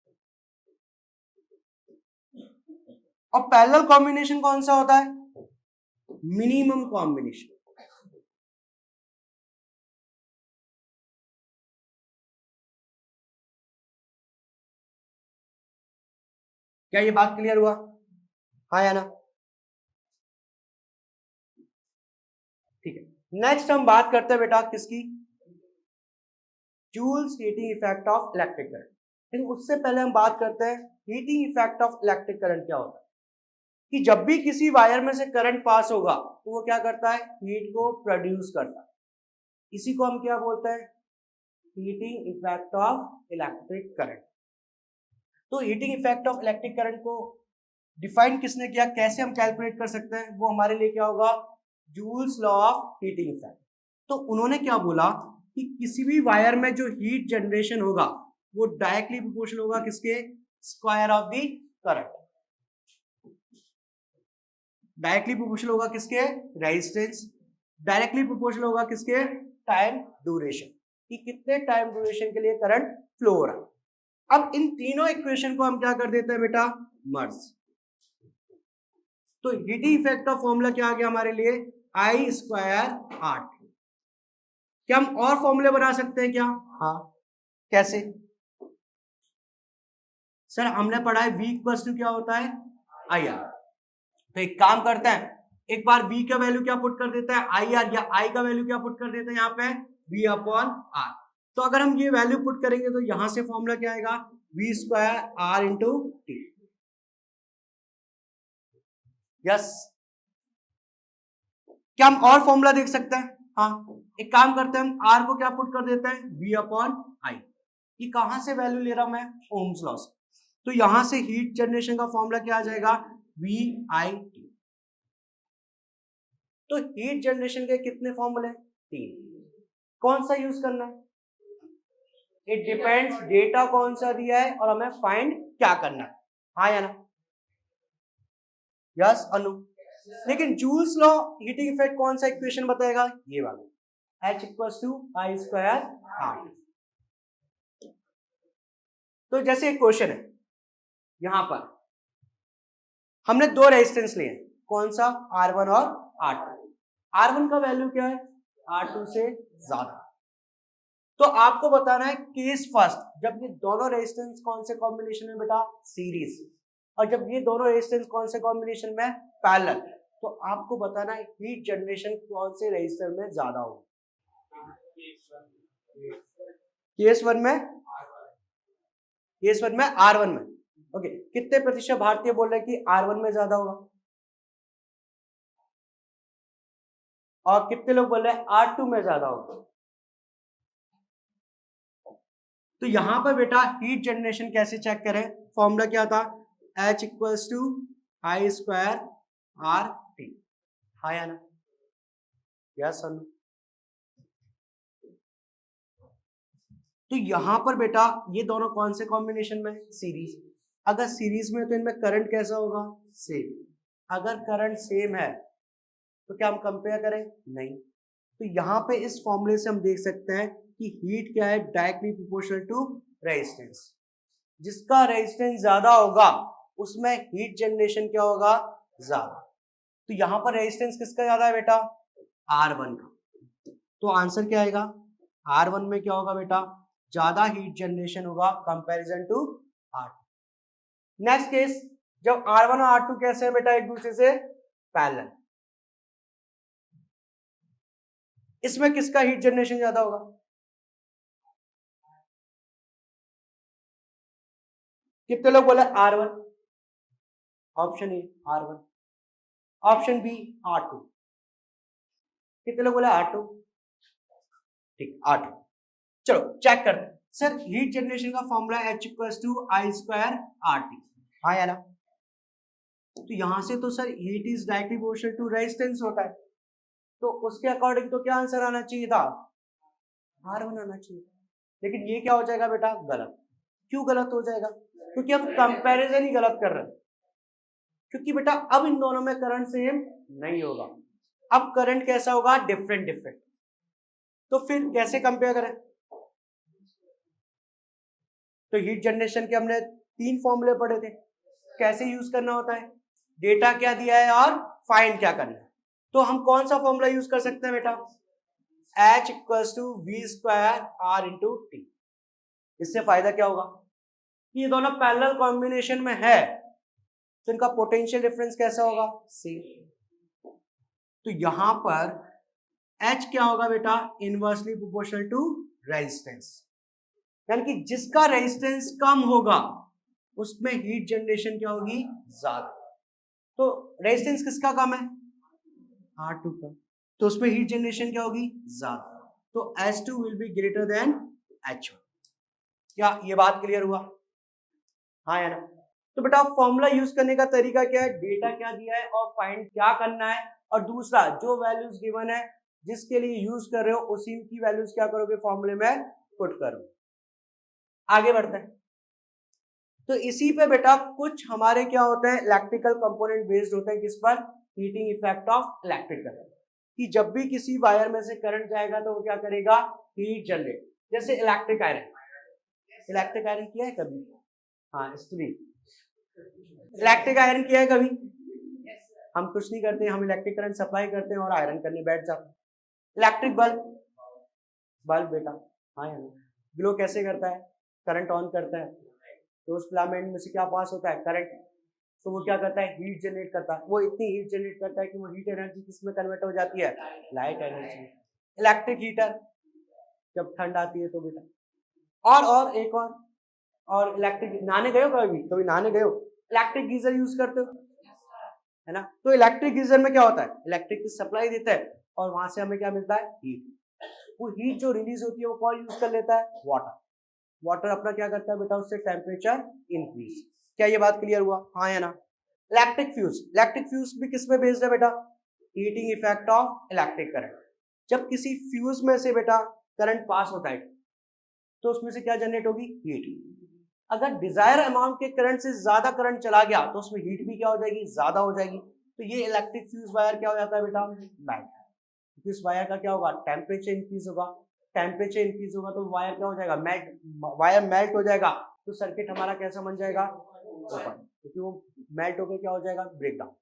और पैरेलल कॉम्बिनेशन कौन सा होता है? Minimum combination. क्या ये बात क्लियर हुआ? हाँ या ना? ठीक है, नेक्स्ट हम बात करते हैं बेटा किसकी? Joule's heating effect of electric current. लेकिन उससे पहले हम बात करते हैं heating effect of electric current क्या होता है। कि जब भी किसी वायर में से करंट पास होगा तो वो क्या करता है? हीट को प्रोड्यूस करता है। इसी को हम क्या बोलते हैं? Heating effect of electric current. तो heating effect of electric current को डिफाइन किसने किया, कैसे हम कैलकुलेट कर सकते हैं? वो हमारे लिए क्या होगा? Joules law of heating effect. तो उन्होंने क्या बोला कि किसी भी वायर में जो हीट जनरेशन होगा वो डायरेक्टली प्रोपोर्शनल होगा किसके? Square of the current. Directly proportional होगा किसके? रेजिस्टेंस। डायरेक्टली प्रोपोर्शनल होगा किसके? टाइम ड्यूरेशन, कि कितने टाइम ड्यूरेशन के लिए करंट फ्लो हो रहा है। अब इन तीनों इक्वेशन को हम क्या कर देते हैं बेटा? मर्ज। तो हीटिंग इफेक्ट का फॉर्मूला क्या आ गया हमारे लिए? आई स्क्वायर आर। क्या हम और फॉर्मूले बना सकते हैं क्या? हाँ, कैसे? सर हमने पढ़ा है V इक्वल्स टू क्या होता है? I R. तो एक काम करते हैं, एक बार V का वैल्यू क्या पुट कर देता है? आई आर, या I का वैल्यू क्या पुट कर देते हैं यहाँ पे? V upon R. तो अगर हम ये वैल्यू पुट करेंगे तो यहां से फॉर्मूला क्या आएगा? V square R into T. Yes, क्या हम और फॉर्मूला देख सकते हैं? हाँ, एक काम करते हैं, हम आर को क्या पुट कर देते हैं? V upon I. ये कहां से वैल्यू ले रहा हूं मैं? ओम्स लॉ से। तो यहां से हीट जनरेशन का फॉर्मूला क्या आ जाएगा? V I T. तो हीट जनरेशन के कितने फॉर्मूले? 3। कौन सा यूज करना है? इट डिपेंड्स डेटा कौन सा दिया है और हमें फाइंड क्या करना है। हाँ या ना? यस अनु। लेकिन जूल्स लॉ हीटिंग इफेक्ट कौन सा इक्वेशन बताएगा? ये वाला, H equals to I square R. तो जैसे एक क्वेश्चन है, यहां पर हमने दो रेजिस्टेंस लिए, कौन सा? R1 और R2। R1 का वैल्यू क्या है? R2 से ज्यादा। तो आपको बताना है केस फर्स्ट, जब ये दोनों रेजिस्टेंस कौन से कॉम्बिनेशन में बेटा? सीरीज। और जब ये दोनों रेजिस्टेंस कौन से कॉम्बिनेशन में? पैरेलल। तो आपको बताना है हीट जनरेशन कौन से रेजिस्टर में ज्यादा होगी? केस वन में, केस वन में R1 में। ओके, कितने प्रतिशत भारतीय बोल रहे हैं कि R1 में ज्यादा होगा? और कितने लोग बोल रहे हैं R2 में ज्यादा होगा? तो यहां पर बेटा हीट जनरेशन कैसे चेक करें? फॉर्मूला क्या था? H equals to I square R T. हाँ या ना? Yes sir. तो यहां पर बेटा ये दोनों कौन से कॉम्बिनेशन में? सीरीज। अगर सीरीज में तो इनमें करंट कैसा होगा? सेम। अगर करंट सेम है तो क्या हम कंपेयर करें? नहीं। तो यहाँ पे इस फॉर्मूले से हम देख सकते हैं कि हीट क्या है? Directly proportional to resistance. जिसका रेजिस्टेंस ज्यादा होगा उसमें हीट जनरेशन क्या होगा? ज्यादा। तो यहां पर रेजिस्टेंस किसका ज्यादा है बेटा? R1 का। तो आंसर क्या आएगा? R1 में क्या होगा बेटा? ज्यादा हीट जनरेशन होगा comparison to R2। Next case, जब R1 और R2 कैसे है बेटा? एक दूसरे से पैरेलल। इसमें किसका हीट जनरेशन ज्यादा होगा? कितने लोग बोले R1? Option A R1, option B R2। कितने लोग बोले R2? ठीक, R2। चलो चेक करते हैं। सर हीट जनरेशन का formula H equals to I square R T. हाँ या ना? तो यहां से तो sir heat is directly proportional to resistance होता है, तो उसके अकॉर्डिंग तो क्या आंसर आना चाहिए था? R1 आना चाहिए। लेकिन ये क्या हो जाएगा बेटा? गलत। क्यों गलत हो जाएगा? क्योंकि हम कंपैरिजन ही गलत कर रहे हैं। क्योंकि बेटा अब इन दोनों में करंट सेम नहीं होगा, अब करंट कैसा होगा, डिफरेंट डिफरेंट। तो फिर कैसे कंपेयर करें? तो हीट जनरेशन के हमने 3 फॉर्मूले पढ़े थे, कैसे यूज करना होता है, डेटा क्या दिया है और फाइंड क्या करना है। तो हम कौन सा फॉर्मूला यूज कर सकते हैं बेटा, H equals to V square R into T. इससे फायदा क्या होगा कि ये दोनों पैरेलल कॉम्बिनेशन में है, तो इनका पोटेंशियल डिफरेंस कैसा होगा, सेम। तो यहां पर H क्या होगा बेटा, इनवर्सली प्रोपोर्शनल टू रेजिस्टेंस, यानी कि जिसका रेजिस्टेंस कम होगा उसमें हीट जनरेशन क्या होगी, ज्यादा। तो रेजिस्टेंस किसका कम है, R2 का, तो उसमें हीट जनरेशन क्या होगी, ज्यादा। तो H2 will be greater than H1। क्या ये बात क्लियर हुआ, हाँ या ना? तो बेटा फॉर्मूला यूज करने का तरीका क्या है, डेटा क्या दिया है और फाइंड क्या करना है, और दूसरा जो वैल्यूज गिवन है जिसके लिए यूज कर रहे हो उसी की वैल्यूज क्या करोगे, फॉर्मूले में पुट करोगे। आगे बढ़ते हैं। तो इसी पे बेटा कुछ हमारे क्या होते हैं, इलेक्ट्रिकल कंपोनेंट बेस्ड होते हैं, किस पर, heating effect of electric current, कि जब भी किसी वायर में से करंट जाएगा तो वो क्या करेगा, हीट जनरेट। जैसे इलेक्ट्रिक आयरन, इलेक्ट्रिक आयरन किया है कभी, हाँ स्त्री, इलेक्ट्रिक आयरन किया है कभी, हम कुछ नहीं करते, हम इलेक्ट्रिक करंट सप्लाई करते हैं और आयरन करने बैठ जाते हैं। इलेक्ट्रिक बल्ब, बल्ब बेटा, हाँ या नहीं, ग्लो कैसे करता है, करंट ऑन करता है तो उस फिलामेंट में से क्या पास होता है, करंट, तो वो क्या करता है, हीट जनरेट करता है। वो इतनी हीट जनरेट करता है कि वो हीट एनर्जी किसमें कन्वर्ट हो जाती है, लाइट एनर्जी। इलेक्ट्रिक हीटर, जब ठंड आती है तो बेटा, और एक और इलेक्ट्रिक, नहाने गए हो कभी, कभी नहाने गए हो, इलेक्ट्रिक गीजर यूज करते हो, है ना? तो इलेक्ट्रिक गीजर में क्या होता है, इलेक्ट्रिक की सप्लाई देता है और वहां से हमें क्या मिलता है, हीट। वो हीट जो रिलीज होती है वो कौन यूज कर लेता है, वाटर। वाटर अपना क्या करता है बेटा, उससे टेम्परेचर इंक्रीज। क्या ये बात क्लियर हुआ, हाँ या ना? इलेक्ट्रिक फ्यूज, इलेक्ट्रिक फ्यूज भी किस पे बेस्ड है बेटा, heating effect of electric current. जब किसी फ्यूज में से बेटा करंट पास होता है तो उसमें से क्या जनरेट होगी, हीट। अगर डिजायर अमाउंट के करंट से ज्यादा करंट चला गया तो उसमें हीट भी क्या हो जाएगी, ज्यादा हो जाएगी। तो ये इलेक्ट्रिक फ्यूज वायर क्या हो जाता है बेटा, मेल्ट। क्योंकि इस वायर का क्या होगा, टेम्परेचर इंक्रीज होगा, टेम्परेचर इंक्रीज होगा तो वायर क्या हो जाएगा, मेल्ट, वायर मेल्ट हो जाएगा, तो सर्किट हमारा कैसा बन जाएगा, ओपन, क्योंकि वो मेल्ट होकर क्या हो जाएगा, ब्रेक डाउन।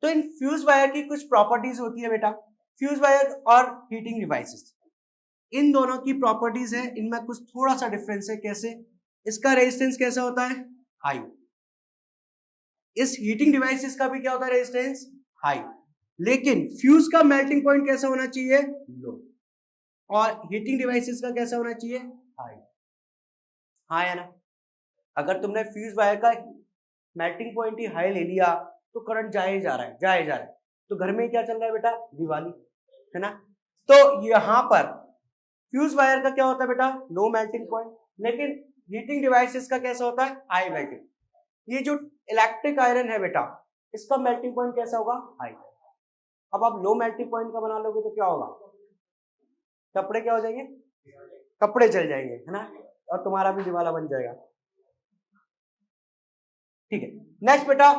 तो इन फ्यूज वायर की कुछ प्रॉपर्टीज होती है बेटा, फ्यूज वायर और हीटिंग डिवाइसेस, इन दोनों की प्रॉपर्टीज है, इनमें कुछ थोड़ा सा डिफरेंस है। कैसे, इसका रेजिस्टेंस कैसा होता है, हाई। इस हीटिंग डिवाइसेस का भी क्या होता है, रेजिस्टेंस हाई। लेकिन फ्यूज का मेल्टिंग पॉइंट कैसा होना चाहिए, लो, और हीटिंग डिवाइसेस का कैसा होना चाहिए, हाई। हाँ या ना? अगर तुमने फ्यूज वायर का मेल्टिंग पॉइंट ही हाई ले लिया तो करंट जाए जा रहा है, जाए जा रहा है। तो घर में क्या चल रहा है बेटा, दिवाली, है ना? तो यहां पर फ्यूज वायर का क्या होता है बेटा, लो मेल्टिंग पॉइंट, लेकिन हीटिंग डिवाइसेस का कैसा होता है, हाई मेल्टिंग। ये जो इलेक्ट्रिक आयरन है बेटा, इसका मेल्टिंग पॉइंट कैसा होगा, हाई। अब आप लो मेल्टिंग पॉइंट का बना लोगे तो क्या होगा, कपड़े क्या हो जाएंगे, कपड़े जल जाएंगे, है ना? और तुम्हारा भी दिवाला बन जाएगा। ठीक है, नेक्स्ट बेटा,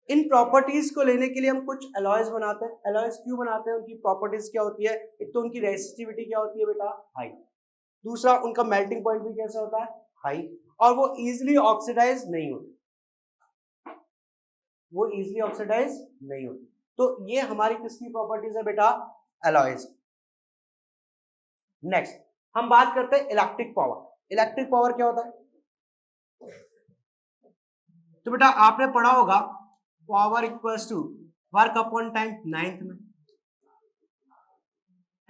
इन प्रॉपर्टीज को लेने के लिए हम कुछ अलॉयज बनाते हैं। अलॉयज क्यों बनाते हैं, उनकी प्रॉपर्टीज क्या होती है, एक तो उनकी रेसिस्टिविटी क्या होती है बेटा, हाई। दूसरा उनका मेल्टिंग पॉइंट भी कैसा होता है, हाई। और वो इजीली ऑक्सीडाइज नहीं होती, वो इजीली ऑक्सीडाइज नहीं होती। तो ये हमारी किसकी प्रॉपर्टीज है बेटा, अलॉयज। नेक्स्ट हम बात करते हैं इलेक्ट्रिक पावर। इलेक्ट्रिक पावर क्या होता है, तो बेटा आपने पढ़ा होगा power equals to work upon time, 9th में,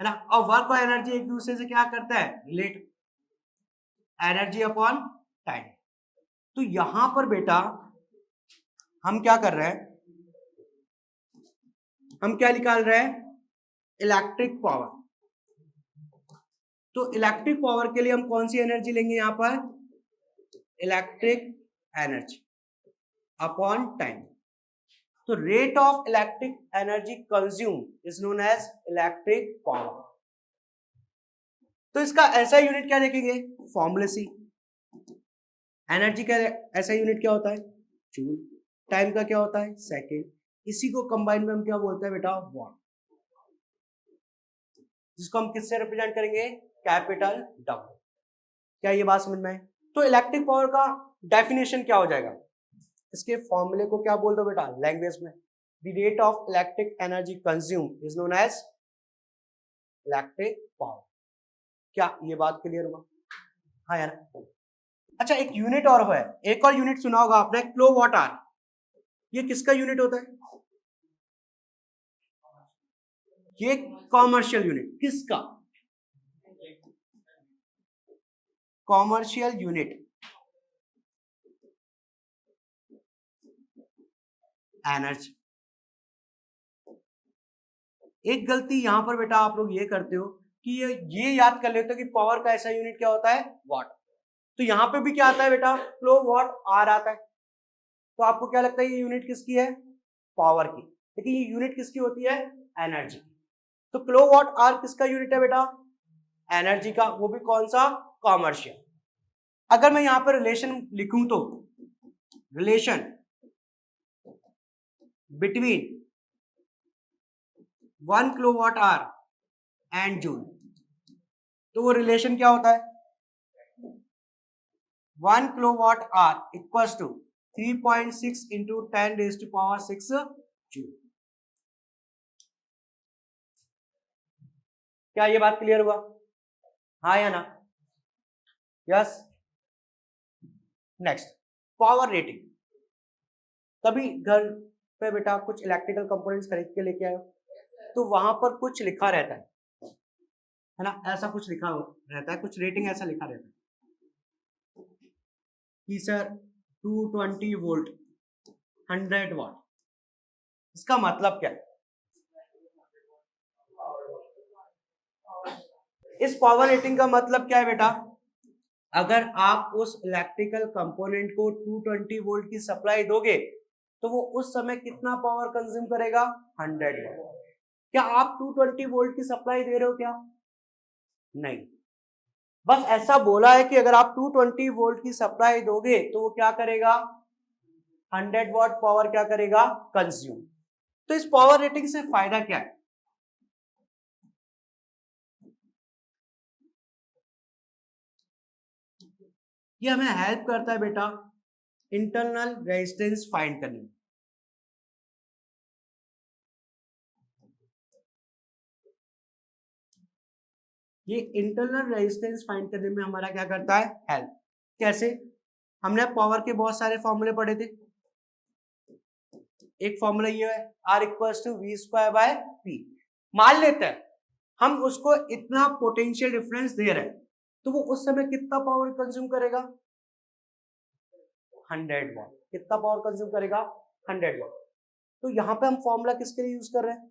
है ना? और वर्क और एनर्जी एक दूसरे से क्या करता है, रिलेट, एनर्जी अपॉन टाइम। तो यहां पर बेटा हम क्या कर रहे हैं, हम क्या निकाल रहे हैं, इलेक्ट्रिक पावर। तो इलेक्ट्रिक पावर के लिए हम कौन सी एनर्जी लेंगे, यहां पर इलेक्ट्रिक एनर्जी अपॉन टाइम। तो rate of electric energy consume is known as electric power. तो इसका ऐसा यूनिट क्या देखेंगे, फॉर्मूले सी। एनर्जी का ऐसा यूनिट क्या होता है, जूल। टाइम का क्या होता है सेकेंड, इसी को कंबाइन में हम क्या बोलते हैं बेटा वॉट, जिसको हम किससे रिप्रेजेंट करेंगे कैपिटल डब्ल्यू। क्या ये बात समझ में है? तो इलेक्ट्रिक पावर का डेफिनेशन क्या हो जाएगा, इसके फॉर्मूले को क्या बोल दो बेटा लैंग्वेज में, the rate of electric energy consume is known as electric power. क्या ये बात क्लियर हुआ? हाँ यार। अच्छा एक यूनिट और है, एक और यूनिट सुना होगा आपने किलो वाट आवर, ये किसका यूनिट होता है? ये कॉमर्शियल यूनिट, किसका? Commercial unit energy. एक गलती यहां पर बेटा आप लोग ये करते हो कि ये याद कर लेते हो कि पावर का ऐसा यूनिट क्या होता है वाट, तो यहां पे भी क्या आता है बेटा किलो वाट आवर आता है, तो आपको क्या लगता है ये यूनिट किसकी है पावर की, लेकिन ये यूनिट किसकी होती है एनर्जी। तो किलो वाट आवर किसका यूनिट है बेटा एनर्जी का, वो भी कौन सा कॉमर्शियल। अगर मैं यहां पर रिलेशन लिखूं तो relation between 1 kilowatt hour and joule, तो वो रिलेशन क्या होता है 1 kilowatt hour equals to 3.6 into 10⁻⁶ joule. क्या ये बात क्लियर हुआ? हाँ या ना? यस। Next power rating. कभी घर पे बेटा कुछ इलेक्ट्रिकल कंपोनेंट्स खरीद के लेके आए तो वहां पर कुछ लिखा रहता है ना, ऐसा कुछ लिखा रहता है, कुछ रेटिंग ऐसा लिखा रहता है कि सर 220 वोल्ट 100 वाट, इसका मतलब क्या है? इस पावर रेटिंग का मतलब क्या है बेटा, अगर आप उस इलेक्ट्रिकल कंपोनेंट को 220 वोल्ट की सप्लाई दोगे तो वो उस समय कितना पावर कंज्यूम करेगा 100 वाट। क्या आप 220 वोल्ट की सप्लाई दे रहे हो क्या? नहीं, बस ऐसा बोला है कि अगर आप 220 वोल्ट की सप्लाई दोगे तो वो क्या करेगा 100 वाट पावर क्या करेगा कंज्यूम। तो इस पावर रेटिंग से फायदा क्या है? ये हमें हेल्प करता है बेटा इंटरनल रेजिस्टेंस फाइंड करने में। ये इंटरनल रेजिस्टेंस फाइंड करने में हमारा क्या करता है हेल्प। कैसे? हमने पावर के बहुत सारे फॉर्मूले पढ़े थे, एक फॉर्मूला ये है R equals to V square by P. मान लेते हैं हम उसको इतना पोटेंशियल डिफरेंस दे रहे हैं तो वो उस समय कितना पावर कंज्यूम करेगा 100 वाट। कितना पावर कंज्यूम करेगा 100 वाट। तो यहाँ पे हम फॉर्मूला किसके लिए यूज कर रहे हैं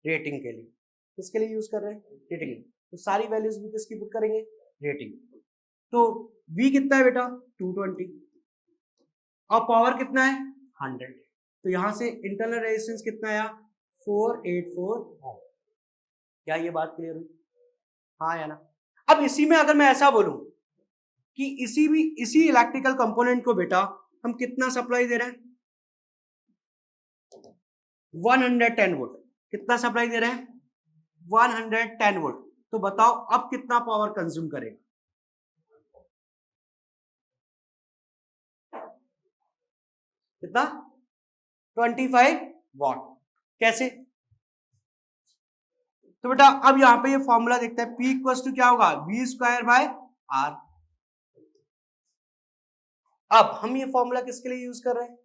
रेटिंग के लिए। किसके लिए यूज कर रहे हैं रेटिंग, तो सारी वैल्यूज भी किसकी पुट करेंगे रेटिंग। तो V कितना है बेटा 220 और पावर कितना है 100, तो यहां से इंटरनल रेजिस्टेंस कितना आया 484 ओम। क्या ये बात क्लियर हुई? हाँ या ना? अब इसी में अगर मैं ऐसा बोलूं कि इसी इलेक्ट्रिकल कंपोनेंट को बेटा हम कितना सप्लाई दे रहे हैं 110 वोल्ट, कितना सप्लाई दे रहे हैं 110 वोल्ट, तो बताओ अब कितना पावर कंज्यूम करेगा? कितना 25 वाट। कैसे? तो बेटा अब यहां पे ये फॉर्मूला देखते हैं P इक्वल्स टू क्या होगा वी स्क्वायर बाय आर। अब हम ये फॉर्मूला किसके लिए यूज कर रहे हैं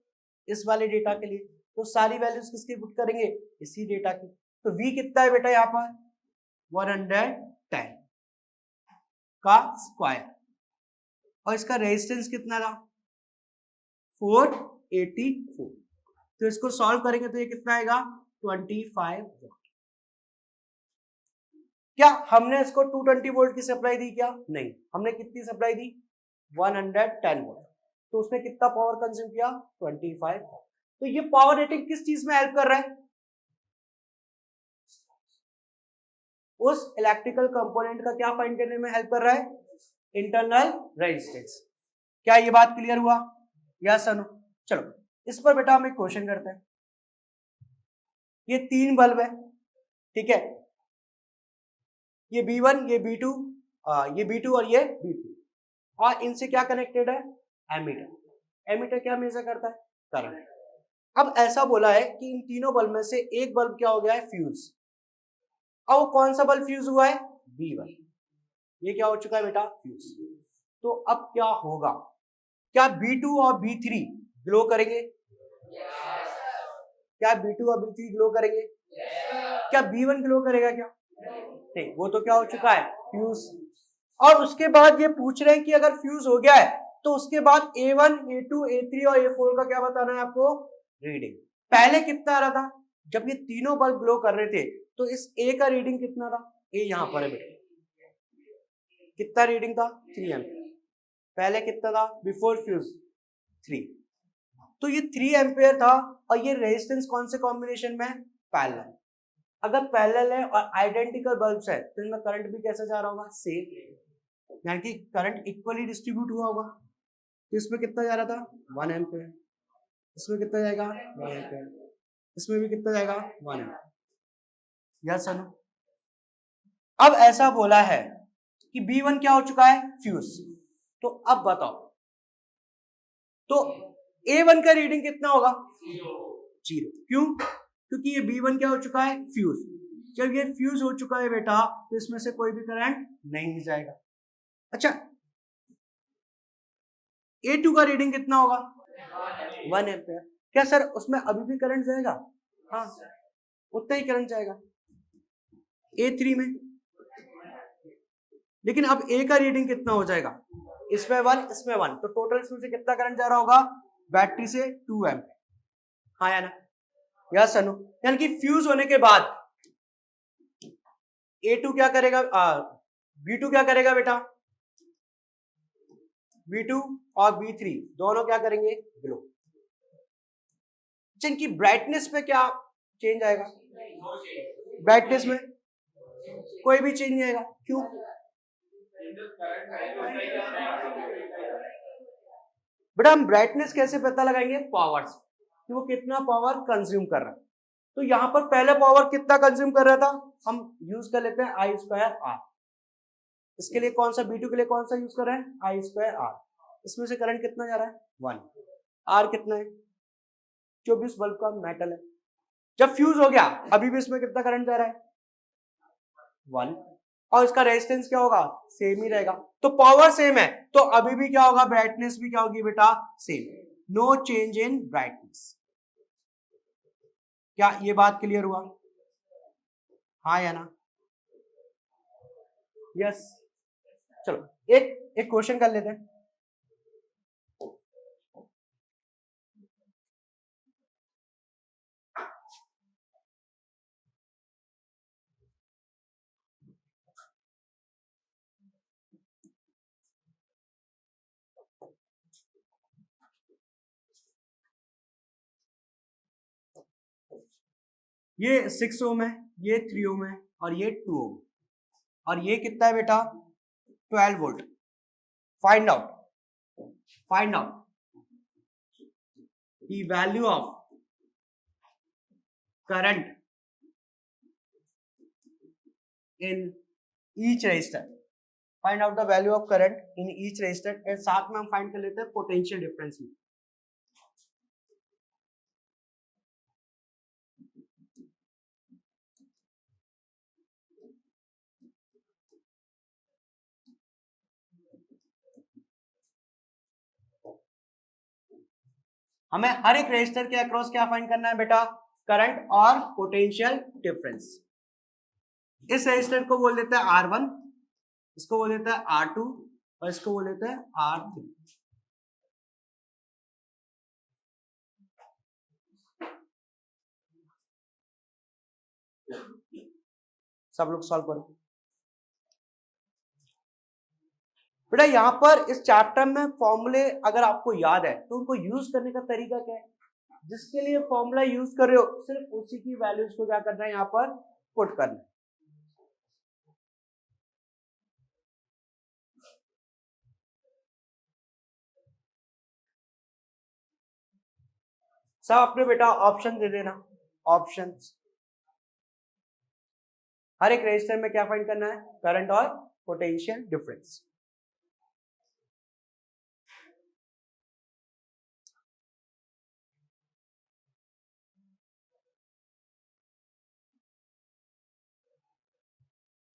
इस वाले डेटा के लिए, तो सारी वैल्यूज किसकी पुट करेंगे इसी डेटा की। तो V कितना है बेटा यहाँ पर 110 का स्क्वायर और इसका रेजिस्टेंस कितना था 484, तो इसको सॉल्व करेंगे तो ये कितना आएगा 25 वाट। क्या हमने इसको 220 वोल्ट की सप्लाई दी क्या? नहीं, हमने कितनी सप्लाई दी 110 वोल्ट, तो उसने कितना पावर कंज्यूम किया 25 वाट। तो ये पावर रेटिंग किस चीज में हेल्प कर रहा है उस इलेक्ट्रिकल कंपोनेंट का क्या फाइंड करने में हेल्प कर रहा है इंटरनल रेजिस्टेंस। क्या ये बात क्लियर हुआ? Yes sir? चलो इस पर बेटा हम एक क्वेश्चन करते हैं। ये 3 बल्ब है, ठीक है, ये B1, ये B2, ये B2 और ये B3, और इनसे क्या कनेक्टेड है, एमीटर। एमीटर क्या मेजर करता है, करंट। अब ऐसा बोला है कि इन तीनों बल्ब में से एक बल्ब क्या हो गया है, फ्यूज। अब वो कौन सा बल्ब फ्यूज हुआ है, B1, ये क्या हो चुका है बेटा, फ्यूज। तो अब क्या होगा, क्या B2 और B3 ग्लो करेंगे, क्या B2 और B3 ग्लो करेंगे, क्या B1 ग्लो करेगा, क्या नहीं, वो तो क्या हो चुका है, फ्यूज। और उसके बाद ये पूछ रहे हैं कि अगर फ्यूज हो गया है तो उसके बाद A1, A2, A3 और A4 का क्या बताना है आपको, रीडिंग। पहले कितना आ रहा था, जब ये तीनों बल्ब ग्लो कर रहे थे तो इस ए का रीडिंग कितना था, ए यहां पर है बेटा, कितना रीडिंग था, 3 एम्पियर। पहले कितना था, बिफोर फ्यूज, 3। तो ये 3 एम्पियर था, और ये रेजिस्टेंस कौन से कॉम्बिनेशन में है, पैरेलल। अगर पैरेलल है और आइडेंटिकल बल्ब्स है तो इनमें करंट भी कैसा जा रहा होगा, सेम, यानी कि करंट इक्वली डिस्ट्रीब्यूट हुआ होगा। तो इसमें कितना जा रहा था, 1 एम्पियर, इसमें कितना जाएगा, 1 एम्पियर, इसमें भी कितना जाएगा, 1 एम्पियर। Yes sir. अब ऐसा बोला है कि B1 क्या हो चुका है, फ्यूज। तो अब बताओ, तो A1 का रीडिंग कितना होगा, 0। क्यों, क्योंकि ये B1 क्या हो चुका है, फ्यूज। जब ये फ्यूज हो चुका है बेटा तो इसमें से कोई भी करंट नहीं जाएगा। अच्छा, A2 का रीडिंग कितना होगा, 1 एम्पियर। क्या सर उसमें अभी भी करंट जाएगा, हाँ, उतना ही करंट जाएगा। A3 में, लेकिन अब A का रीडिंग कितना हो जाएगा, इसमें 1, इसमें 1, तो टोटल इसमें से कितना करंट जा रहा होगा, बैटरी से 2 एम्पियर। हाँ या ना, यस अनु। यानी कि फ्यूज होने के बाद A2 क्या करेगा, B2 क्या करेगा बेटा, B2 और B3 दोनों क्या करेंगे, ग्लो। जिनकी ब्राइटनेस में क्या चेंज आएगा, ब्राइटनेस में कोई भी चेंज नहीं आएगा। क्यों, बेटा हम ब्राइटनेस कैसे पता लगाएंगे, पावर से, कि वो कितना पावर कंज्यूम कर रहा है। तो यहां पर पहले पावर कितना कंज्यूम कर रहा था, हम यूज कर लेते हैं I²R। इसके लिए कौन सा, B2 के लिए कौन सा यूज कर रहे हैं, I²R। इसमें से करंट कितना जा रहा है, 1। R कितना है, 24 बल्ब का मेटल है। जब फ्यूज हो गया अभी भी इसमें कितना करंट जा रहा है, 1, और इसका रेजिस्टेंस क्या होगा, सेम ही रहेगा। तो पावर सेम है तो अभी भी क्या होगा, ब्राइटनेस भी क्या होगी बेटा, same, no change in brightness. क्या ये बात क्लियर हुआ, हाँ या ना, यस। चलो एक एक क्वेश्चन कर लेते हैं। ये 6 ओम है, ये 3 ओम है, और ये 2 ओम, और ये कितना है बेटा, 12 volt. Find out the value of current in each resistor। Find out the value of current in each resistor, और साथ में हम फाइंड कर लेते हैं पोटेंशियल डिफरेंस भी। हमें हर एक रेजिस्टर के अक्रॉस क्या फाइंड करना है बेटा, करंट और पोटेंशियल डिफरेंस। इस रेजिस्टर को बोल देते हैं R1, इसको बोल देते हैं R2, और इसको बोल देते हैं R3। सब लोग सॉल्व करो बेटा। यहां पर इस चैप्टर में फॉर्मूले अगर आपको याद है तो उनको यूज करने का तरीका क्या है, जिसके लिए फॉर्मूला यूज कर रहे हो सिर्फ उसी की वैल्यूज को क्या करना है, यहां पर पुट करना है। सब अपने बेटा ऑप्शन दे देना, ऑप्शंस। हर एक रेजिस्टर में क्या फाइंड करना है, करंट और पोटेंशियल डिफरेंस।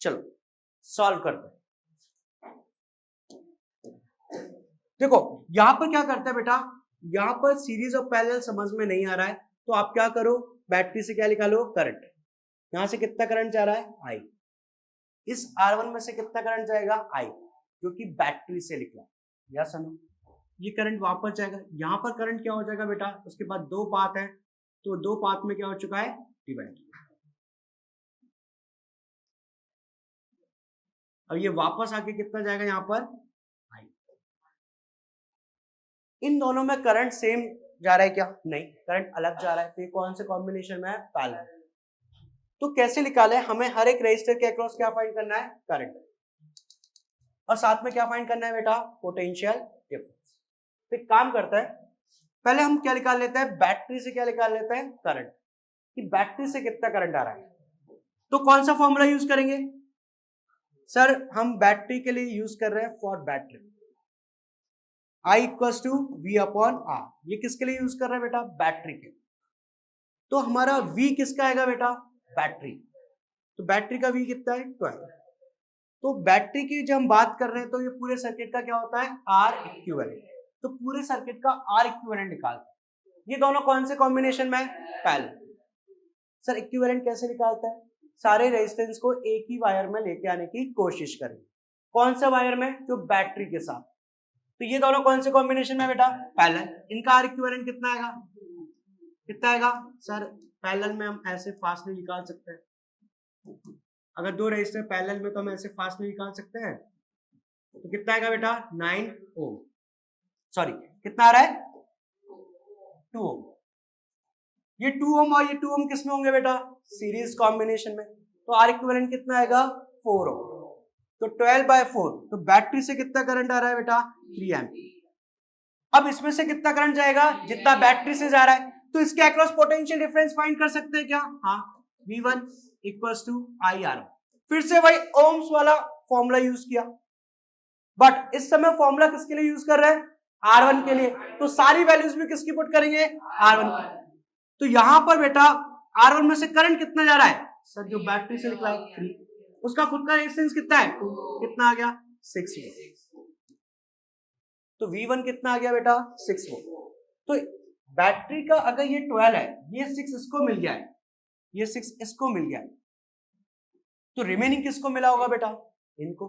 चलो सॉल्व करते हैं। देखो यहां पर क्या करता है बेटा, यहां पर सीरीज और पैरेलल समझ में नहीं आ रहा है, तो आप क्या करो, बैटरी से क्या निकालो, करंट। यहां से कितना करंट जा रहा है, आई। इस R1 में से कितना करंट जाएगा, आई, जो कि बैटरी से निकला। या सुनो, ये करंट वापस जाएगा, यहां पर करंट क्या हो जाएगा बेटा, उसके बाद दो पाथ है, तो दो पाथ में क्या हो चुका है, डिवाइड। और ये वापस आके कितना जाएगा यहां पर, आई। इन दोनों में करंट सेम जा रहा है क्या, नहीं, करंट अलग जा रहा है, तो ये कौन से कॉम्बिनेशन में है, पैरेलल। तो कैसे निकाले, हमें हर एक रेजिस्टर के अक्रॉस क्या फाइंड करना है, करंट, और साथ में क्या फाइंड करना है बेटा, पोटेंशियल डिफरेंस। तो एक काम करता है, पहले हम क्या निकाल लेते हैं, बैटरी से क्या निकाल लेते हैं, करंट, कि बैटरी से कितना करंट आ रहा है। तो कौन सा फॉर्मूला यूज करेंगे सर, हम बैटरी के लिए यूज कर रहे हैं, for battery I equals to V upon R। ये किसके लिए यूज कर रहे हैं बेटा, बैटरी के। तो हमारा V किसका आएगा बेटा, बैटरी। तो बैटरी का V कितना है, 12। तो बैटरी की जब हम बात कर रहे हैं तो ये पूरे सर्किट का क्या होता है, R इक्विवेलेंट। तो पूरे सर्किट का R इक्विवेलेंट निकालते हैं। ये दोनों कौन से कॉम्बिनेशन में, पैरेलल। सर इक्विवेलेंट कैसे निकालता है, सारे रेजिस्टेंस को एक ही वायर में लेके आने की कोशिश करें। कौन सा वायर में, जो बैटरी के साथ। तो ये दोनों कौन से कॉम्बिनेशन में बेटा, पैरेलल। इनका आर इक्विवेलेंट कितना आएगा, कितना आएगा सर, पैरेलल में हम ऐसे फास्ट नहीं निकाल सकते हैं। अगर दो रेजिस्टर पैरेलल में तो हम ऐसे फास्ट नहीं निकाल सकते हैं। तो कितना आएगा बेटा, 9 ओम, सॉरी कितना आ रहा है, 2 ओम। ये 2 ओम और ये 2 ओम किस में होंगे बेटा, सीरीज कॉम्बिनेशन में। तो आर इक्विवेलेंट कितना आएगा, 4 ओम। तो 12/4, तो बैटरी से कितना करंट आ रहा है बेटा, 3 एम्पीयर। अब इसमें से कितना करंट जाएगा, जितना बैटरी से जा रहा है। तो इसके अक्रॉस पोटेंशियल डिफरेंस फाइंड कर सकते हैं क्या, हाँ, V1 इक्वल्स टू IR। फिर से वही ओम्स वाला फॉर्मूला यूज किया, बट इस समय फॉर्मूला किसके लिए यूज कर रहे हैं, R1 के लिए। तो सारी वैल्यूज भी किसकी पुट करेंगे, R1 की। तो यहां पर बेटा R1 में से करंट कितना जा रहा है सर, जो बैटरी से निकला है 3, उसका खुद का रेजिस्टेंस कितना है, 2, कितना आ गया, 6 वोल्ट। तो V1 कितना आ गया बेटा, 6 वोल्ट। तो बैटरी का अगर ये 12 है, ये 6 इसको मिल गया है, ये 6 इसको मिल गया है, तो रिमेनिंग किसको मिला होगा बेटा, इनको।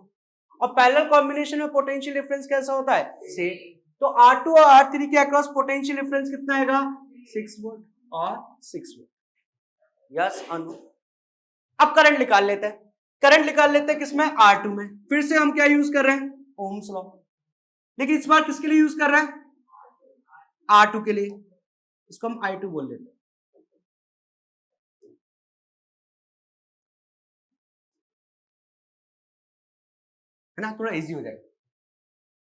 और पैरेलल कॉम्बिनेशन में पोटेंशियल डिफरेंस कैसा होता है, सेम। तो R2 और R3 के अक्रॉस पोटेंशियल डिफरेंस कितना आएगा, 6 वोल्ट और 6 वोल्ट। यस अनु। अब करंट निकाल लेते हैं, करंट निकाल लेते हैं किसमें, R2 में। फिर से हम क्या यूज कर रहे हैं, ओम्स लॉ, लेकिन इस बार किसके लिए यूज कर रहे हैं, R2 के लिए। इसको हम I2 बोल लेते हैं। है ना, थोड़ा इजी हो जाएगा।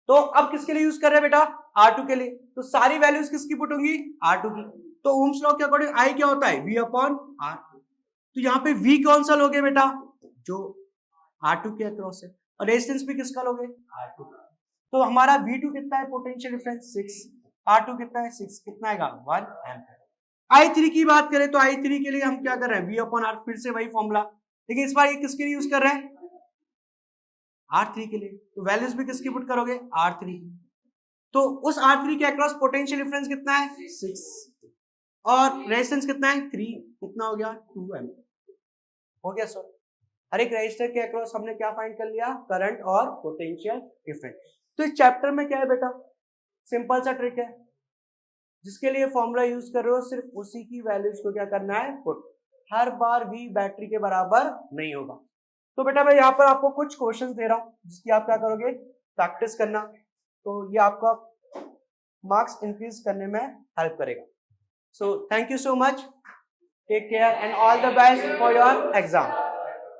तो अब किसके लिए यूज कर रहे हैं बेटा, R2 के लिए। तो सारी वैल्यूज किसकी पुट होंगी, R2 की। तो ओम्स लॉ के अकॉर्डिंग I क्या होता है, V अपॉन R। तो यहाँ पे V कौन सा लोगे बेटा, जो R2 के अक्रॉस है, और रेजिस्टेंस भी किसका लोगे, R2। तो हमारा V2 कितना है, पोटेंशियल डिफरेंस 6, R2 कितना है 6, कितना आएगा 1 एम्पीयर। I3 की बात करें तो I3 के लिए हम क्या कर रहे हैं, V अपॉन R, फिर से वही फॉर्मूला, लेकिन इस बार ये किसके लिए यूज कर रहे हैं, R3 के लिए। तो वैल्यूज भी किसकी पुट करोगे, R3। तो उस R3 के अक्रॉस पोटेंशियल डिफरेंस कितना है, 6, और रेजिस्टेंस कितना है 3, कितना हो गया 2 एम्पीयर। हो गया सर। हर एक रजिस्टर के अक्रॉस हमने क्या फाइंड कर लिया, करंट और पोटेंशियल डिफरेंस। तो इस चैप्टर में क्या है बेटा, सिंपल सा ट्रिक है, जिसके लिए फॉर्मूला यूज कर रहे हो सिर्फ उसी की वैल्यूज को क्या करना है, पुट। हर बार V बैटरी के बराबर नहीं होगा। तो बेटा मैं यहाँ पर आपको कुछ क्वेश्चंस दे रहा हूँ, जिसकी आप क्या करोगे, प्रैक्टिस करना। तो ये आपका मार्क्स इंक्रीज करने में हेल्प करेगा। So thank you so much, take care and all the best for your exam.